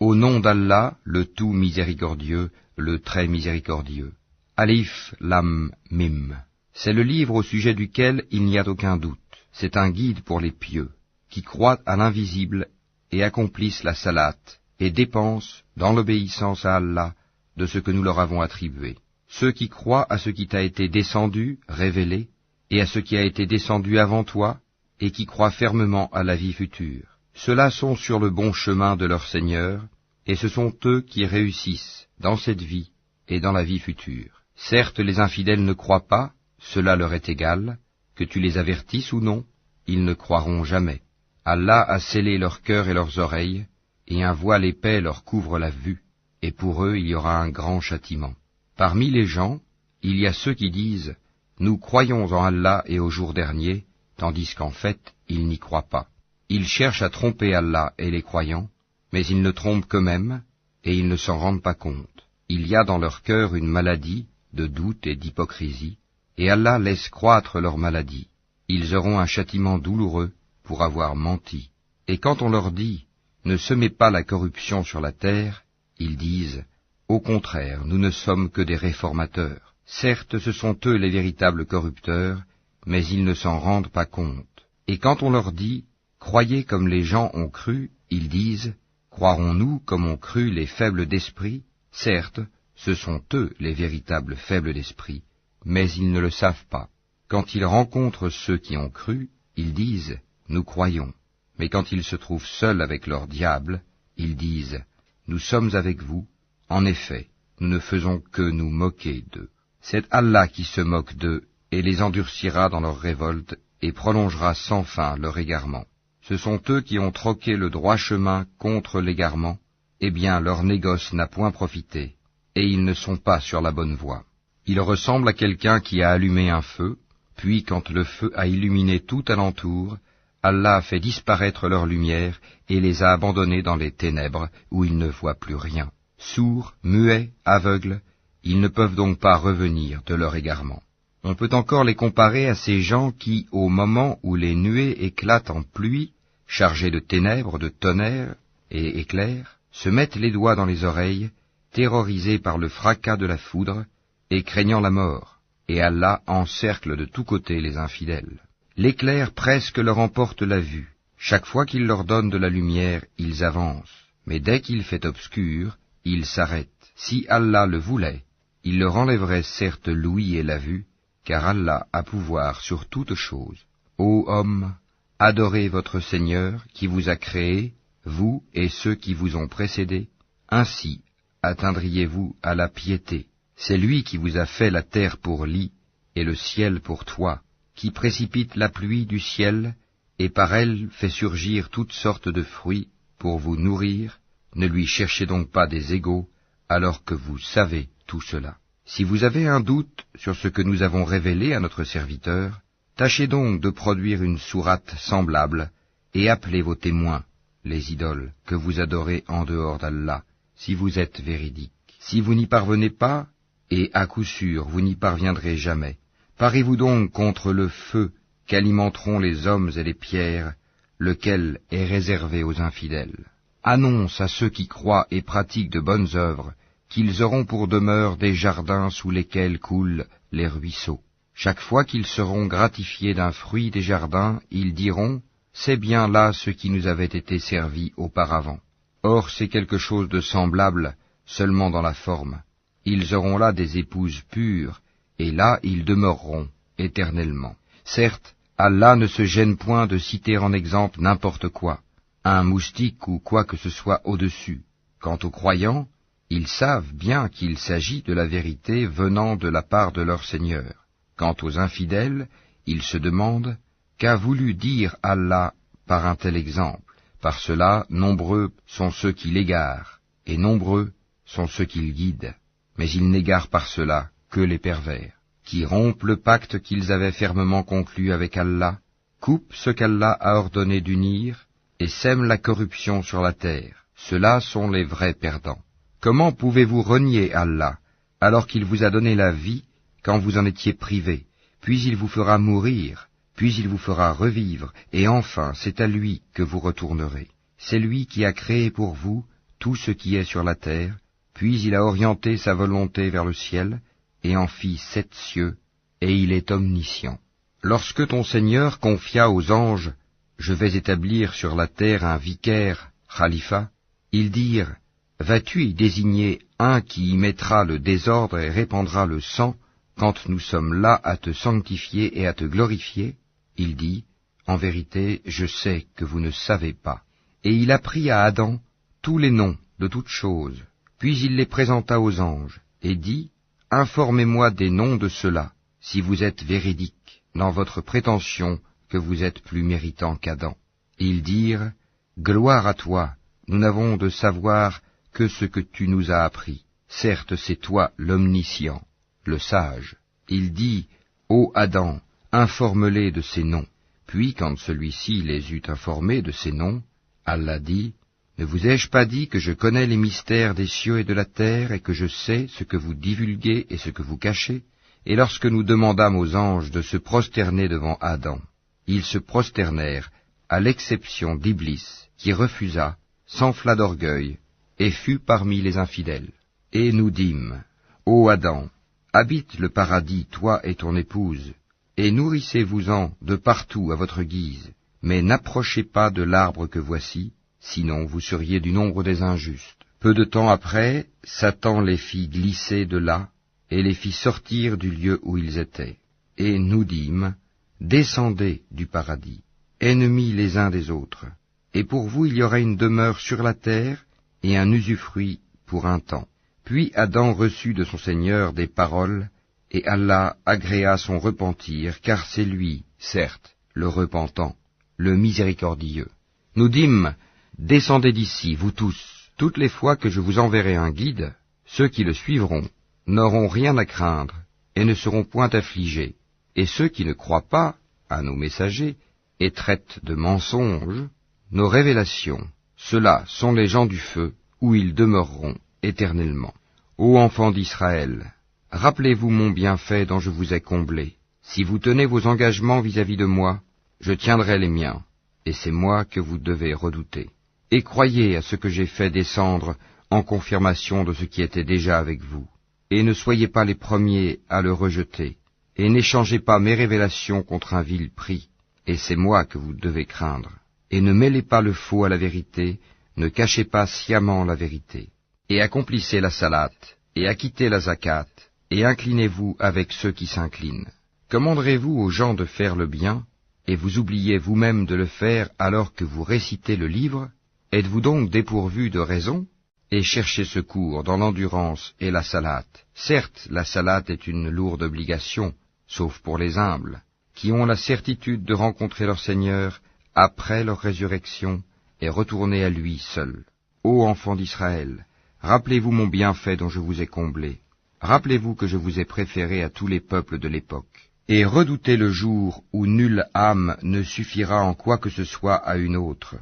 Au nom d'Allah, le tout miséricordieux, le très miséricordieux. Alif, Lam, Mim. C'est le livre au sujet duquel il n'y a aucun doute. C'est un guide pour les pieux, qui croient à l'invisible et accomplissent la salate, et dépensent, dans l'obéissance à Allah, de ce que nous leur avons attribué. Ceux qui croient à ce qui t'a été descendu, révélé, et à ce qui a été descendu avant toi, et qui croient fermement à la vie future. Ceux-là sont sur le bon chemin de leur Seigneur, et ce sont eux qui réussissent dans cette vie et dans la vie future. Certes, les infidèles ne croient pas, cela leur est égal, que tu les avertisses ou non, ils ne croiront jamais. Allah a scellé leur cœur et leurs oreilles, et un voile épais leur couvre la vue, et pour eux il y aura un grand châtiment. Parmi les gens, il y a ceux qui disent « Nous croyons en Allah et au jour dernier », tandis qu'en fait, ils n'y croient pas. Ils cherchent à tromper Allah et les croyants, mais ils ne trompent qu'eux-mêmes, et ils ne s'en rendent pas compte. Il y a dans leur cœur une maladie de doute et d'hypocrisie, et Allah laisse croître leur maladie. Ils auront un châtiment douloureux pour avoir menti. Et quand on leur dit « Ne semez pas la corruption sur la terre », ils disent « Au contraire, nous ne sommes que des réformateurs. Certes, ce sont eux les véritables corrupteurs, mais ils ne s'en rendent pas compte. Et quand on leur dit « Croyez comme les gens ont cru », ils disent « Croirons-nous comme ont cru les faibles d'esprit ?» Certes, ce sont eux les véritables faibles d'esprit, mais ils ne le savent pas. Quand ils rencontrent ceux qui ont cru, ils disent « Nous croyons ». Mais quand ils se trouvent seuls avec leur diable, ils disent « Nous sommes avec vous, en effet, nous ne faisons que nous moquer d'eux. » C'est Allah qui se moque d'eux et les endurcira dans leur révolte et prolongera sans fin leur égarement. Ce sont eux qui ont troqué le droit chemin contre l'égarement, eh bien leur négoce n'a point profité, et ils ne sont pas sur la bonne voie. Ils ressemblent à quelqu'un qui a allumé un feu, puis quand le feu a illuminé tout alentour, Allah a fait disparaître leur lumière et les a abandonnés dans les ténèbres où ils ne voient plus rien. Sourds, muets, aveugles, ils ne peuvent donc pas revenir de leur égarement. On peut encore les comparer à ces gens qui, au moment où les nuées éclatent en pluie, chargées de ténèbres, de tonnerre et éclairs, se mettent les doigts dans les oreilles, terrorisés par le fracas de la foudre et craignant la mort, et Allah encercle de tous côtés les infidèles. L'éclair presque leur emporte la vue. Chaque fois qu'il leur donne de la lumière, ils avancent, mais dès qu'il fait obscur, ils s'arrêtent. Si Allah le voulait, il leur enlèverait certes l'ouïe et la vue, car Allah a pouvoir sur toute chose. Ô hommes, adorez votre Seigneur qui vous a créé, vous et ceux qui vous ont précédés, ainsi atteindriez-vous à la piété. C'est lui qui vous a fait la terre pour lit et le ciel pour toit, qui précipite la pluie du ciel et par elle fait surgir toutes sortes de fruits pour vous nourrir. Ne lui cherchez donc pas des égaux alors que vous savez tout cela. Si vous avez un doute sur ce que nous avons révélé à notre serviteur, tâchez donc de produire une sourate semblable et appelez vos témoins, les idoles que vous adorez en dehors d'Allah, si vous êtes véridiques. Si vous n'y parvenez pas, et à coup sûr vous n'y parviendrez jamais, parez-vous donc contre le feu qu'alimenteront les hommes et les pierres, lequel est réservé aux infidèles. Annonce à ceux qui croient et pratiquent de bonnes œuvres qu'ils auront pour demeure des jardins sous lesquels coulent les ruisseaux. Chaque fois qu'ils seront gratifiés d'un fruit des jardins, ils diront « C'est bien là ce qui nous avait été servi auparavant. » Or c'est quelque chose de semblable, seulement dans la forme. Ils auront là des épouses pures, et là ils demeureront éternellement. Certes, Allah ne se gêne point de citer en exemple n'importe quoi, un moustique ou quoi que ce soit au-dessus. Quant aux croyants, ils savent bien qu'il s'agit de la vérité venant de la part de leur Seigneur. Quant aux infidèles, ils se demandent qu'a voulu dire Allah par un tel exemple. Par cela, nombreux sont ceux qui l'égarent, et nombreux sont ceux qui le guident. Mais ils n'égarent par cela que les pervers, qui rompent le pacte qu'ils avaient fermement conclu avec Allah, coupent ce qu'Allah a ordonné d'unir, et sèment la corruption sur la terre. Ceux-là sont les vrais perdants. Comment pouvez-vous renier Allah, alors qu'il vous a donné la vie quand vous en étiez privés, puis il vous fera mourir, puis il vous fera revivre, et enfin c'est à lui que vous retournerez. C'est lui qui a créé pour vous tout ce qui est sur la terre, puis il a orienté sa volonté vers le ciel, et en fit 7 cieux, et il est omniscient. Lorsque ton Seigneur confia aux anges, « Je vais établir sur la terre un vicaire, khalifa », ils dirent, « Vas-tu y désigner un qui y mettra le désordre et répandra le sang, quand nous sommes là à te sanctifier et à te glorifier ?» Il dit, « En vérité, je sais que vous ne savez pas. » Et il apprit à Adam tous les noms de toutes choses. Puis il les présenta aux anges, et dit, « Informez-moi des noms de ceux-là, si vous êtes véridiques dans votre prétention que vous êtes plus méritant qu'Adam. » Ils dirent, « Gloire à toi, nous n'avons de savoir que ce que tu nous as appris. Certes, c'est toi l'omniscient, le sage. » Il dit, « Ô Adam, informe-les de ces noms. » Puis, quand celui-ci les eut informés de ces noms, Allah dit, « Ne vous ai-je pas dit que je connais les mystères des cieux et de la terre, et que je sais ce que vous divulguez et ce que vous cachez ?» Et lorsque nous demandâmes aux anges de se prosterner devant Adam, ils se prosternèrent, à l'exception d'Iblis, qui refusa, s'enfla d'orgueil, et fut parmi les infidèles. Et nous dîmes, « Ô Adam, habite le paradis, toi et ton épouse, et nourrissez-vous-en de partout à votre guise, mais n'approchez pas de l'arbre que voici, sinon vous seriez du nombre des injustes. » Peu de temps après, Satan les fit glisser de là, et les fit sortir du lieu où ils étaient. Et nous dîmes, « Descendez du paradis, ennemis les uns des autres, et pour vous il y aura une demeure sur la terre, et un usufruit pour un temps. » Puis Adam reçut de son Seigneur des paroles, et Allah agréa son repentir, car c'est lui, certes, le repentant, le miséricordieux. Nous dîmes, « Descendez d'ici, vous tous, toutes les fois que je vous enverrai un guide, ceux qui le suivront n'auront rien à craindre, et ne seront point affligés, et ceux qui ne croient pas à nos messagers, et traitent de mensonges nos révélations, ceux-là sont les gens du feu, où ils demeureront éternellement. Ô enfants d'Israël, rappelez-vous mon bienfait dont je vous ai comblé. Si vous tenez vos engagements vis-à-vis de moi, je tiendrai les miens, et c'est moi que vous devez redouter. Et croyez à ce que j'ai fait descendre en confirmation de ce qui était déjà avec vous. Et ne soyez pas les premiers à le rejeter, et n'échangez pas mes révélations contre un vil prix, et c'est moi que vous devez craindre. Et ne mêlez pas le faux à la vérité, ne cachez pas sciemment la vérité. Et accomplissez la salate, et acquittez la zakat, et inclinez-vous avec ceux qui s'inclinent. Commanderez-vous aux gens de faire le bien, et vous oubliez vous-même de le faire alors que vous récitez le livre? Êtes-vous donc dépourvu de raison? Et cherchez secours dans l'endurance et la salate. Certes, la salate est une lourde obligation, sauf pour les humbles, qui ont la certitude de rencontrer leur Seigneur après leur résurrection et retourner à lui seul. Ô enfants d'Israël, rappelez-vous mon bienfait dont je vous ai comblé. Rappelez-vous que je vous ai préféré à tous les peuples de l'époque. Et redoutez le jour où nulle âme ne suffira en quoi que ce soit à une autre,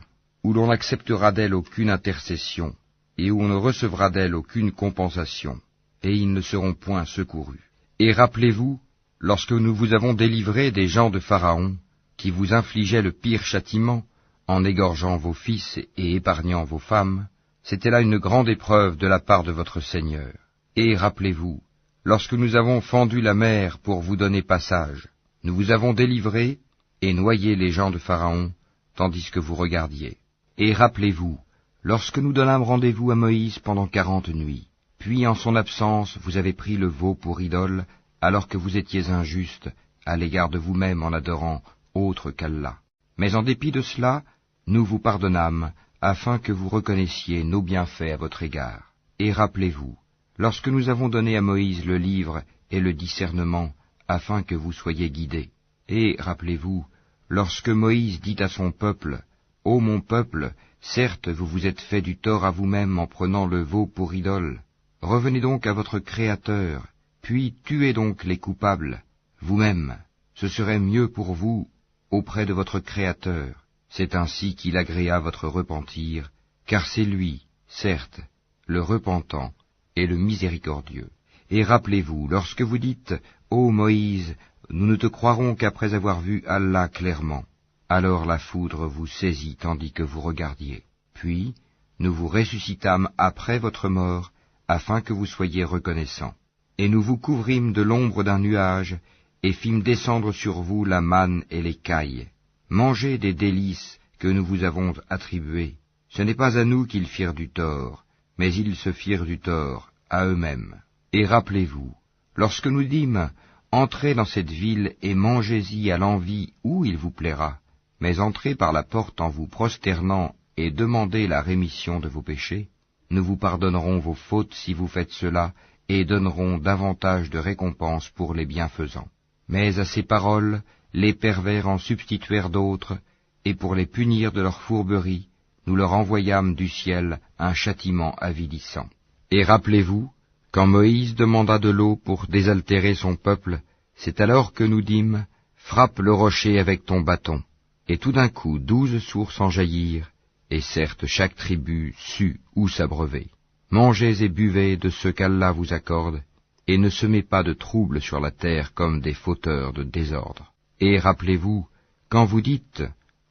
où l'on n'acceptera d'elle aucune intercession, et où on ne recevra d'elle aucune compensation, et ils ne seront point secourus. Et rappelez-vous, lorsque nous vous avons délivré des gens de Pharaon, qui vous infligeaient le pire châtiment, en égorgeant vos fils et épargnant vos femmes, c'était là une grande épreuve de la part de votre Seigneur. Et rappelez-vous, lorsque nous avons fendu la mer pour vous donner passage, nous vous avons délivré et noyé les gens de Pharaon, tandis que vous regardiez. Et rappelez-vous, lorsque nous donnâmes rendez-vous à Moïse pendant 40 nuits, puis en son absence vous avez pris le veau pour idole, alors que vous étiez injuste à l'égard de vous-même en adorant autre qu'Allah. Mais en dépit de cela, nous vous pardonnâmes, afin que vous reconnaissiez nos bienfaits à votre égard. Et rappelez-vous, lorsque nous avons donné à Moïse le livre et le discernement, afin que vous soyez guidés. Et rappelez-vous, lorsque Moïse dit à son peuple, « Ô mon peuple, certes vous vous êtes fait du tort à vous-même en prenant le veau pour idole. Revenez donc à votre Créateur, puis tuez donc les coupables, vous-même. Ce serait mieux pour vous auprès de votre Créateur. C'est ainsi qu'il agréa votre repentir, car c'est lui, certes, le repentant et le miséricordieux. Et rappelez-vous, lorsque vous dites, « Ô Moïse, nous ne te croirons qu'après avoir vu Allah clairement. » Alors la foudre vous saisit tandis que vous regardiez. Puis, nous vous ressuscitâmes après votre mort, afin que vous soyez reconnaissants. Et nous vous couvrîmes de l'ombre d'un nuage, et fîmes descendre sur vous la manne et l'écaille. Mangez des délices que nous vous avons attribuées. Ce n'est pas à nous qu'ils firent du tort, mais ils se firent du tort à eux-mêmes. Et rappelez-vous, lorsque nous dîmes, entrez dans cette ville et mangez-y à l'envi où il vous plaira, mais entrez par la porte en vous prosternant et demandez la rémission de vos péchés. Nous vous pardonnerons vos fautes si vous faites cela, et donnerons davantage de récompenses pour les bienfaisants. Mais à ces paroles, les pervers en substituèrent d'autres, et pour les punir de leur fourberie, nous leur envoyâmes du ciel un châtiment avilissant. Et rappelez-vous, quand Moïse demanda de l'eau pour désaltérer son peuple, c'est alors que nous dîmes, frappe le rocher avec ton bâton. Et tout d'un coup 12 sources en jaillirent, et certes chaque tribu sut où s'abreuver. Mangez et buvez de ce qu'Allah vous accorde, et ne semez pas de trouble sur la terre comme des fauteurs de désordre. Et rappelez-vous, quand vous dites,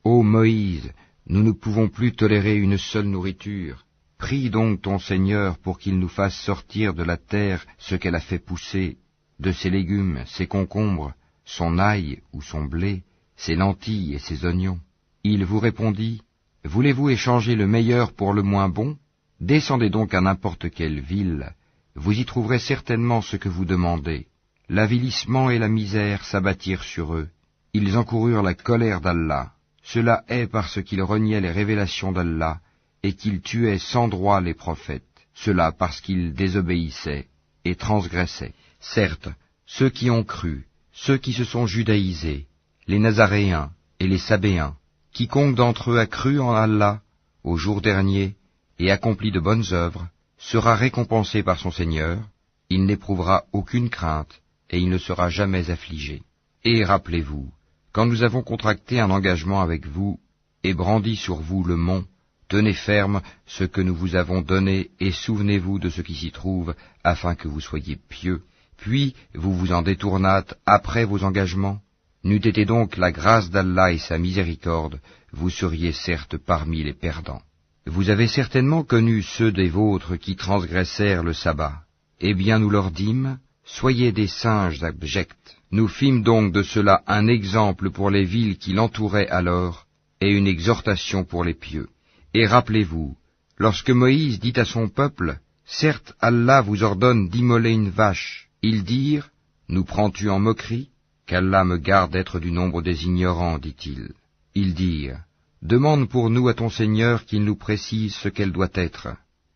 ô Moïse, nous ne pouvons plus tolérer une seule nourriture, prie donc ton Seigneur pour qu'il nous fasse sortir de la terre ce qu'elle a fait pousser, de ses légumes, ses concombres, son ail ou son blé, ses lentilles et ses oignons. Il vous répondit, voulez-vous échanger le meilleur pour le moins bon? Descendez donc à n'importe quelle ville, vous y trouverez certainement ce que vous demandez. L'avilissement et la misère s'abattirent sur eux. Ils encoururent la colère d'Allah. Cela est parce qu'ils reniaient les révélations d'Allah et qu'ils tuaient sans droit les prophètes. Cela parce qu'ils désobéissaient et transgressaient. Certes, ceux qui ont cru, ceux qui se sont judaïsés, les Nazaréens et les Sabéens, quiconque d'entre eux a cru en Allah au jour dernier et accompli de bonnes œuvres, sera récompensé par son Seigneur, il n'éprouvera aucune crainte et il ne sera jamais affligé. Et rappelez-vous, quand nous avons contracté un engagement avec vous et brandi sur vous le mont, tenez ferme ce que nous vous avons donné et souvenez-vous de ce qui s'y trouve afin que vous soyez pieux. Puis vous vous en détournâtes après vos engagements. N'eût été donc la grâce d'Allah et sa miséricorde, vous seriez certes parmi les perdants. Vous avez certainement connu ceux des vôtres qui transgressèrent le sabbat. Eh bien nous leur dîmes, soyez des singes abjects. Nous fîmes donc de cela un exemple pour les villes qui l'entouraient alors, et une exhortation pour les pieux. Et rappelez-vous, lorsque Moïse dit à son peuple, « Certes, Allah vous ordonne d'immoler une vache », ils dirent, « Nous prends-tu en moquerie ?» Qu'Allah me garde d'être du nombre des ignorants, dit-il. Ils dirent, « Demande pour nous à ton Seigneur qu'il nous précise ce qu'elle doit être. »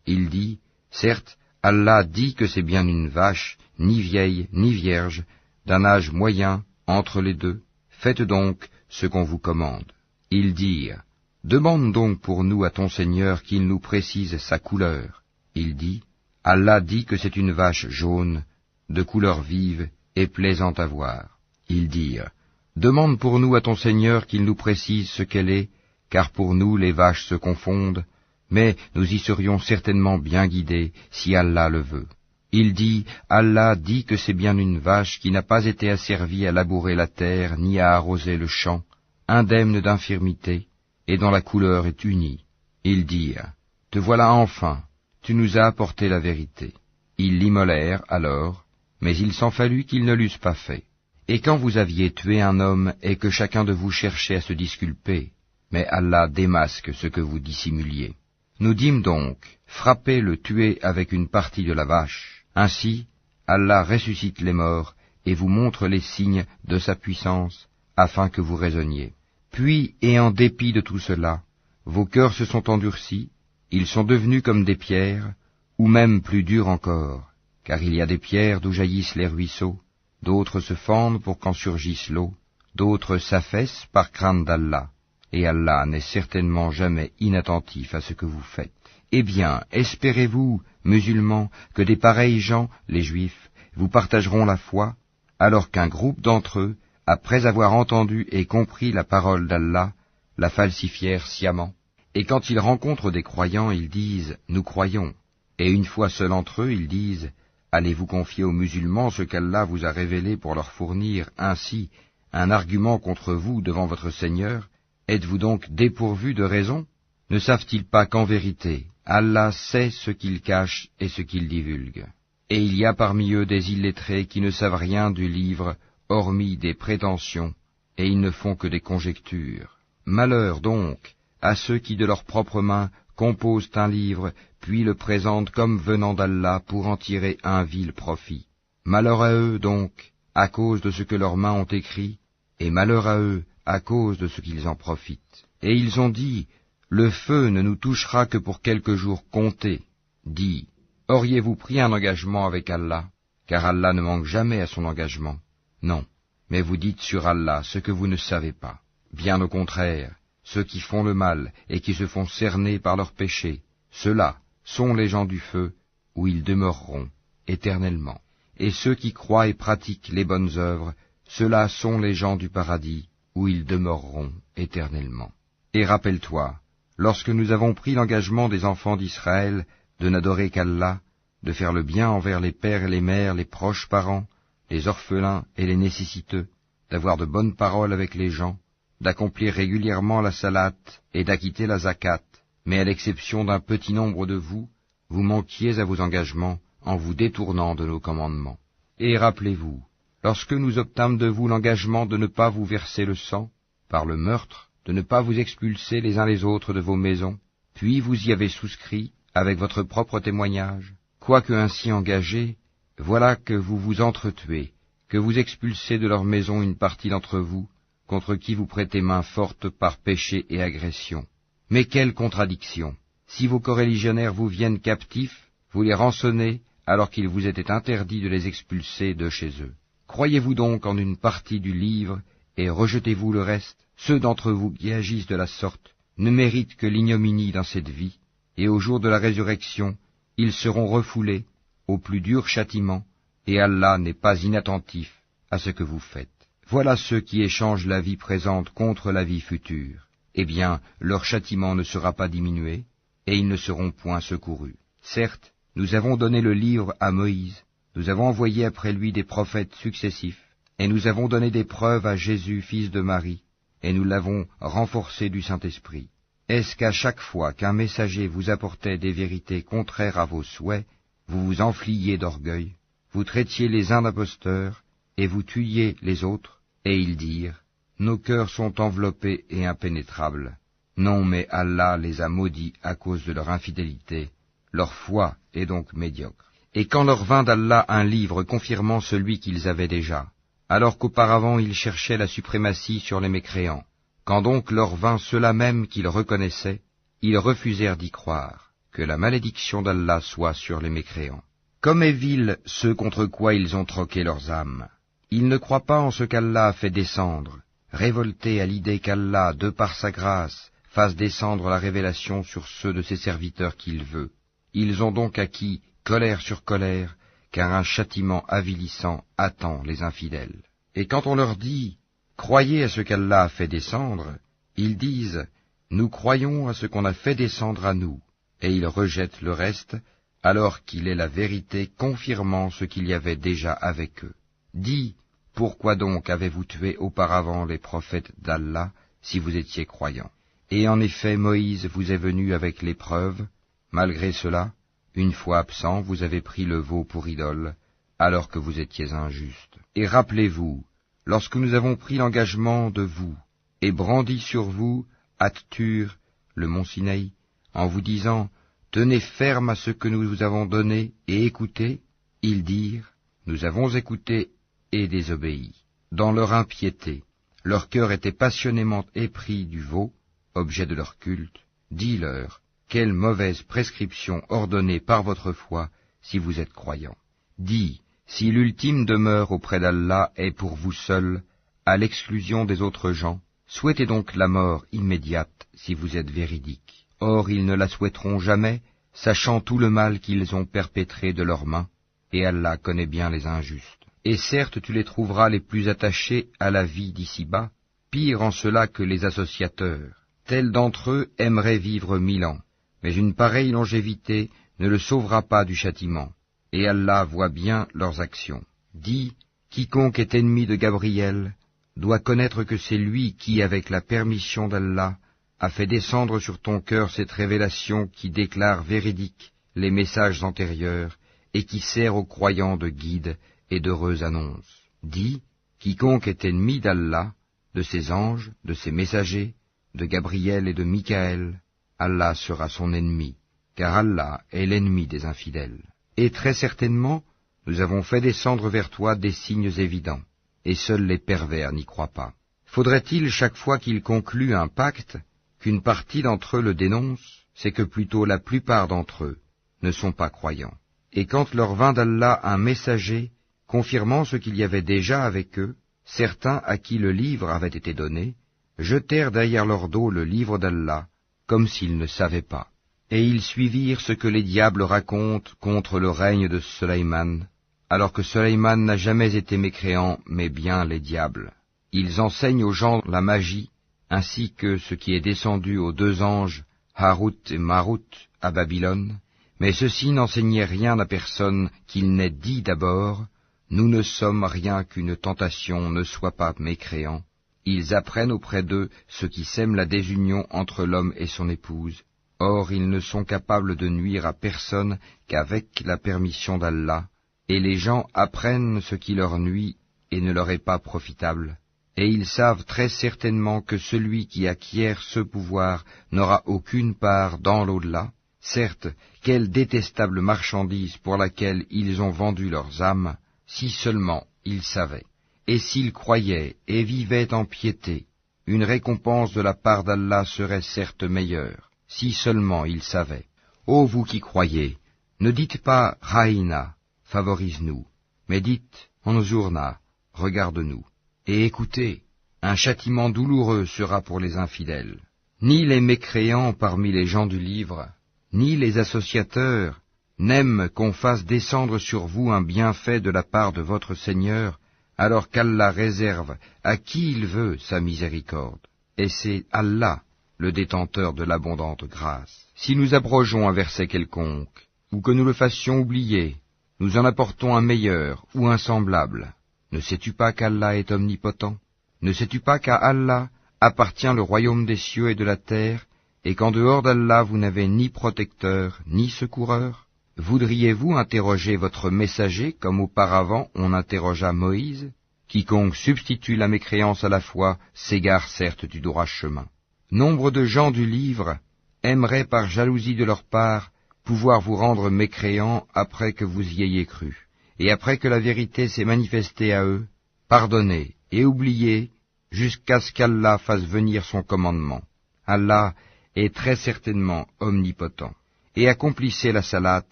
Il dit, « Certes, Allah dit que c'est bien une vache, ni vieille, ni vierge, d'un âge moyen, entre les deux. Faites donc ce qu'on vous commande. » Ils dirent, « Demande donc pour nous à ton Seigneur qu'il nous précise sa couleur. » Il dit, « Allah dit que c'est une vache jaune, de couleur vive et plaisante à voir. » Ils dirent, « Demande pour nous à ton Seigneur qu'il nous précise ce qu'elle est, car pour nous les vaches se confondent, mais nous y serions certainement bien guidés si Allah le veut. » Il dit, « Allah dit que c'est bien une vache qui n'a pas été asservie à labourer la terre ni à arroser le champ, indemne d'infirmité, et dont la couleur est unie. » Ils dirent, « Te voilà enfin, tu nous as apporté la vérité. » Ils l'immolèrent alors, mais il s'en fallut qu'ils ne l'eussent pas fait. Et quand vous aviez tué un homme et que chacun de vous cherchait à se disculper, mais Allah démasque ce que vous dissimuliez. Nous dîmes donc, frappez-le, tuez avec une partie de la vache. Ainsi, Allah ressuscite les morts et vous montre les signes de sa puissance, afin que vous raisonniez. Puis, et en dépit de tout cela, vos cœurs se sont endurcis, ils sont devenus comme des pierres, ou même plus durs encore, car il y a des pierres d'où jaillissent les ruisseaux, d'autres se fendent pour qu'en surgisse l'eau, d'autres s'affaissent par crainte d'Allah, et Allah n'est certainement jamais inattentif à ce que vous faites. Eh bien, espérez-vous, musulmans, que des pareils gens, les Juifs, vous partageront la foi, alors qu'un groupe d'entre eux, après avoir entendu et compris la parole d'Allah, la falsifièrent sciemment. Et quand ils rencontrent des croyants, ils disent « Nous croyons ». Et une fois seuls entre eux, ils disent « Allez-vous confier aux musulmans ce qu'Allah vous a révélé pour leur fournir ainsi un argument contre vous devant votre Seigneur? Êtes-vous donc dépourvus de raison? Ne savent-ils pas qu'en vérité, Allah sait ce qu'ils cachent et ce qu'ils divulguent. Et il y a parmi eux des illettrés qui ne savent rien du livre, hormis des prétentions, et ils ne font que des conjectures. Malheur donc à ceux qui de leurs propres mains composent un livre, puis le présentent comme venant d'Allah pour en tirer un vil profit. Malheur à eux donc, à cause de ce que leurs mains ont écrit, et malheur à eux à cause de ce qu'ils en profitent. Et ils ont dit, le feu ne nous touchera que pour quelques jours comptés. Dis, auriez-vous pris un engagement avec Allah, car Allah ne manque jamais à son engagement? Non, mais vous dites sur Allah ce que vous ne savez pas. Bien au contraire, ceux qui font le mal et qui se font cerner par leurs péchés, ceux-là sont les gens du feu, où ils demeureront éternellement. Et ceux qui croient et pratiquent les bonnes œuvres, ceux-là sont les gens du paradis, où ils demeureront éternellement. Et rappelle-toi, lorsque nous avons pris l'engagement des enfants d'Israël de n'adorer qu'Allah, de faire le bien envers les pères et les mères, les proches parents, les orphelins et les nécessiteux, d'avoir de bonnes paroles avec les gens, d'accomplir régulièrement la salate et d'acquitter la zakat, mais à l'exception d'un petit nombre de vous, vous manquiez à vos engagements en vous détournant de nos commandements. Et rappelez-vous, lorsque nous obtîmes de vous l'engagement de ne pas vous verser le sang, par le meurtre, de ne pas vous expulser les uns les autres de vos maisons, puis vous y avez souscrit avec votre propre témoignage, quoique ainsi engagés, voilà que vous vous entretuez, que vous expulsez de leur maison une partie d'entre vous, contre qui vous prêtez main forte par péché et agression. Mais quelle contradiction! Si vos coreligionnaires vous viennent captifs, vous les rançonnez alors qu'il vous était interdit de les expulser de chez eux. Croyez-vous donc en une partie du livre et rejetez-vous le reste? Ceux d'entre vous qui agissent de la sorte ne méritent que l'ignominie dans cette vie, et au jour de la résurrection, ils seront refoulés au plus dur châtiment, et Allah n'est pas inattentif à ce que vous faites. Voilà ceux qui échangent la vie présente contre la vie future. Eh bien, leur châtiment ne sera pas diminué, et ils ne seront point secourus. Certes, nous avons donné le livre à Moïse, nous avons envoyé après lui des prophètes successifs, et nous avons donné des preuves à Jésus, fils de Marie, et nous l'avons renforcé du Saint-Esprit. Est-ce qu'à chaque fois qu'un messager vous apportait des vérités contraires à vos souhaits, vous vous enfliez d'orgueil, vous traitiez les uns d'imposteurs, et vous tuiez les autres, et ils dirent, nos cœurs sont enveloppés et impénétrables. Non, mais Allah les a maudits à cause de leur infidélité, leur foi est donc médiocre. Et quand leur vint d'Allah un livre confirmant celui qu'ils avaient déjà, alors qu'auparavant ils cherchaient la suprématie sur les mécréants, quand donc leur vint ceux-là même qu'ils reconnaissaient, ils refusèrent d'y croire, que la malédiction d'Allah soit sur les mécréants. Comme est vil ceux contre quoi ils ont troqué leurs âmes. Ils ne croient pas en ce qu'Allah a fait descendre, révoltés à l'idée qu'Allah, de par sa grâce, fasse descendre la révélation sur ceux de ses serviteurs qu'il veut. Ils ont donc acquis colère sur colère, car un châtiment avilissant attend les infidèles. Et quand on leur dit « Croyez à ce qu'Allah a fait descendre », ils disent « Nous croyons à ce qu'on a fait descendre à nous », et ils rejettent le reste, alors qu'il est la vérité confirmant ce qu'il y avait déjà avec eux. Dis, pourquoi donc avez-vous tué auparavant les prophètes d'Allah, si vous étiez croyants? Et en effet, Moïse vous est venu avec l'épreuve, malgré cela, une fois absent, vous avez pris le veau pour idole, alors que vous étiez injuste. Et rappelez-vous, lorsque nous avons pris l'engagement de vous, et brandi sur vous, At-Tur, le mont Sinaï, en vous disant, tenez ferme à ce que nous vous avons donné, et écoutez, ils dirent, nous avons écouté et désobéi. Dans leur impiété, leur cœur était passionnément épris du veau, objet de leur culte. Dis-leur, quelle mauvaise prescription ordonnée par votre foi, si vous êtes croyants. Dis, si l'ultime demeure auprès d'Allah est pour vous seul, à l'exclusion des autres gens, souhaitez donc la mort immédiate, si vous êtes véridiques. Or ils ne la souhaiteront jamais, sachant tout le mal qu'ils ont perpétré de leurs mains, et Allah connaît bien les injustes. Et certes tu les trouveras les plus attachés à la vie d'ici-bas, pire en cela que les associateurs. Tels d'entre eux aimeraient vivre 1000 ans, mais une pareille longévité ne le sauvera pas du châtiment, et Allah voit bien leurs actions. Dis, quiconque est ennemi de Gabriel doit connaître que c'est lui qui, avec la permission d'Allah, a fait descendre sur ton cœur cette révélation qui déclare véridiques les messages antérieurs et qui sert aux croyants de guide et d'heureuse annonce. Dis, quiconque est ennemi d'Allah, de ses anges, de ses messagers, de Gabriel et de Michaël, Allah sera son ennemi, car Allah est l'ennemi des infidèles. Et très certainement, nous avons fait descendre vers toi des signes évidents, et seuls les pervers n'y croient pas. Faudrait-il chaque fois qu'ils concluent un pacte, qu'une partie d'entre eux le dénonce? C'est que plutôt la plupart d'entre eux ne sont pas croyants. Et quand leur vint d'Allah un messager, confirmant ce qu'il y avait déjà avec eux, certains à qui le livre avait été donné, jetèrent derrière leur dos le livre d'Allah, comme s'ils ne savaient pas. Et ils suivirent ce que les diables racontent contre le règne de Sulayman, alors que Sulayman n'a jamais été mécréant, mais bien les diables. Ils enseignent aux gens la magie, ainsi que ce qui est descendu aux deux anges, Harut et Marut, à Babylone, mais ceux-ci n'enseignaient rien à personne qu'il n'ait dit d'abord, « Nous ne sommes rien qu'une tentation, ne sois pas mécréant ». Ils apprennent auprès d'eux ce qui sème la désunion entre l'homme et son épouse. Or ils ne sont capables de nuire à personne qu'avec la permission d'Allah, et les gens apprennent ce qui leur nuit et ne leur est pas profitable. Et ils savent très certainement que celui qui acquiert ce pouvoir n'aura aucune part dans l'au-delà. Certes, quelle détestable marchandise pour laquelle ils ont vendu leurs âmes, si seulement ils savaient. Et s'ils croyaient et vivaient en piété, une récompense de la part d'Allah serait certes meilleure, si seulement ils savaient. Ô vous qui croyez, ne dites pas « Raïna », favorise-nous, mais dites « Anzurna », regarde-nous. Et écoutez, un châtiment douloureux sera pour les infidèles. Ni les mécréants parmi les gens du livre, ni les associateurs, n'aiment qu'on fasse descendre sur vous un bienfait de la part de votre Seigneur, alors qu'Allah réserve à qui il veut sa miséricorde. Et c'est Allah, le détenteur de l'abondante grâce. Si nous abrogeons un verset quelconque, ou que nous le fassions oublier, nous en apportons un meilleur ou un semblable. Ne sais-tu pas qu'Allah est omnipotent? Ne sais-tu pas qu'à Allah appartient le royaume des cieux et de la terre, et qu'en dehors d'Allah vous n'avez ni protecteur, ni secoureur? Voudriez-vous interroger votre messager comme auparavant on interrogea Moïse? Quiconque substitue la mécréance à la foi s'égare certes du droit chemin. Nombre de gens du livre aimeraient par jalousie de leur part pouvoir vous rendre mécréants après que vous y ayez cru. Et après que la vérité s'est manifestée à eux, pardonnez et oubliez jusqu'à ce qu'Allah fasse venir son commandement. Allah est très certainement omnipotent. Et accomplissez la salat,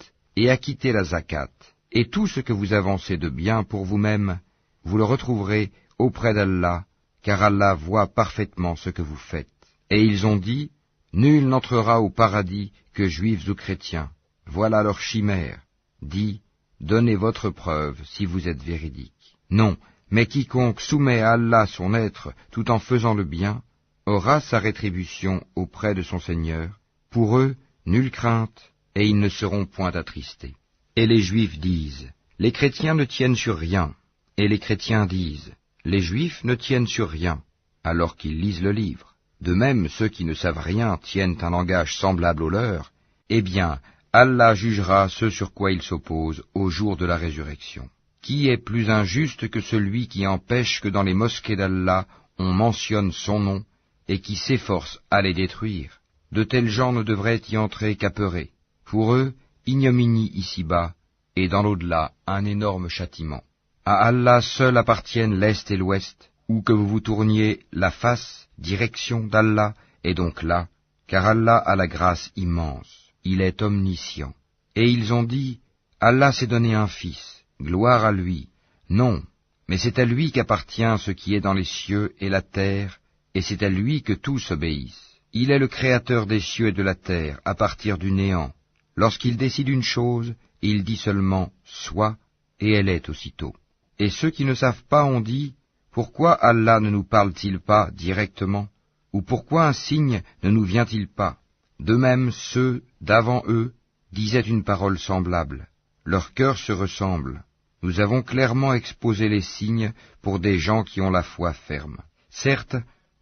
et acquittez la zakat, et tout ce que vous avancez de bien pour vous-même, vous le retrouverez auprès d'Allah, car Allah voit parfaitement ce que vous faites. Et ils ont dit, nul n'entrera au paradis que juifs ou chrétiens. Voilà leur chimère. Dis, donnez votre preuve si vous êtes véridique. Non, mais quiconque soumet à Allah son être tout en faisant le bien, aura sa rétribution auprès de son Seigneur. Pour eux, nulle crainte, et ils ne seront point attristés. Et les Juifs disent, les chrétiens ne tiennent sur rien. Et les chrétiens disent, les Juifs ne tiennent sur rien, alors qu'ils lisent le livre. De même, ceux qui ne savent rien tiennent un langage semblable au leur. Eh bien, Allah jugera ce sur quoi ils s'opposent au jour de la résurrection. Qui est plus injuste que celui qui empêche que dans les mosquées d'Allah on mentionne son nom et qui s'efforce à les détruire? De tels gens ne devraient y entrer qu'apeurés. Pour eux, ignominie ici-bas, et dans l'au-delà, un énorme châtiment. À Allah seul appartiennent l'Est et l'Ouest, où que vous vous tourniez la face, direction d'Allah, est donc là, car Allah a la grâce immense, il est omniscient. Et ils ont dit, Allah s'est donné un fils, gloire à lui. Non, mais c'est à lui qu'appartient ce qui est dans les cieux et la terre, et c'est à lui que tous obéissent. Il est le créateur des cieux et de la terre, à partir du néant. Lorsqu'il décide une chose, il dit seulement « sois » et elle est aussitôt. Et ceux qui ne savent pas ont dit « Pourquoi Allah ne nous parle-t-il pas directement ?» ou « Pourquoi un signe ne nous vient-il pas ?» De même, ceux d'avant eux disaient une parole semblable. Leurs cœurs se ressemblent. Nous avons clairement exposé les signes pour des gens qui ont la foi ferme. Certes,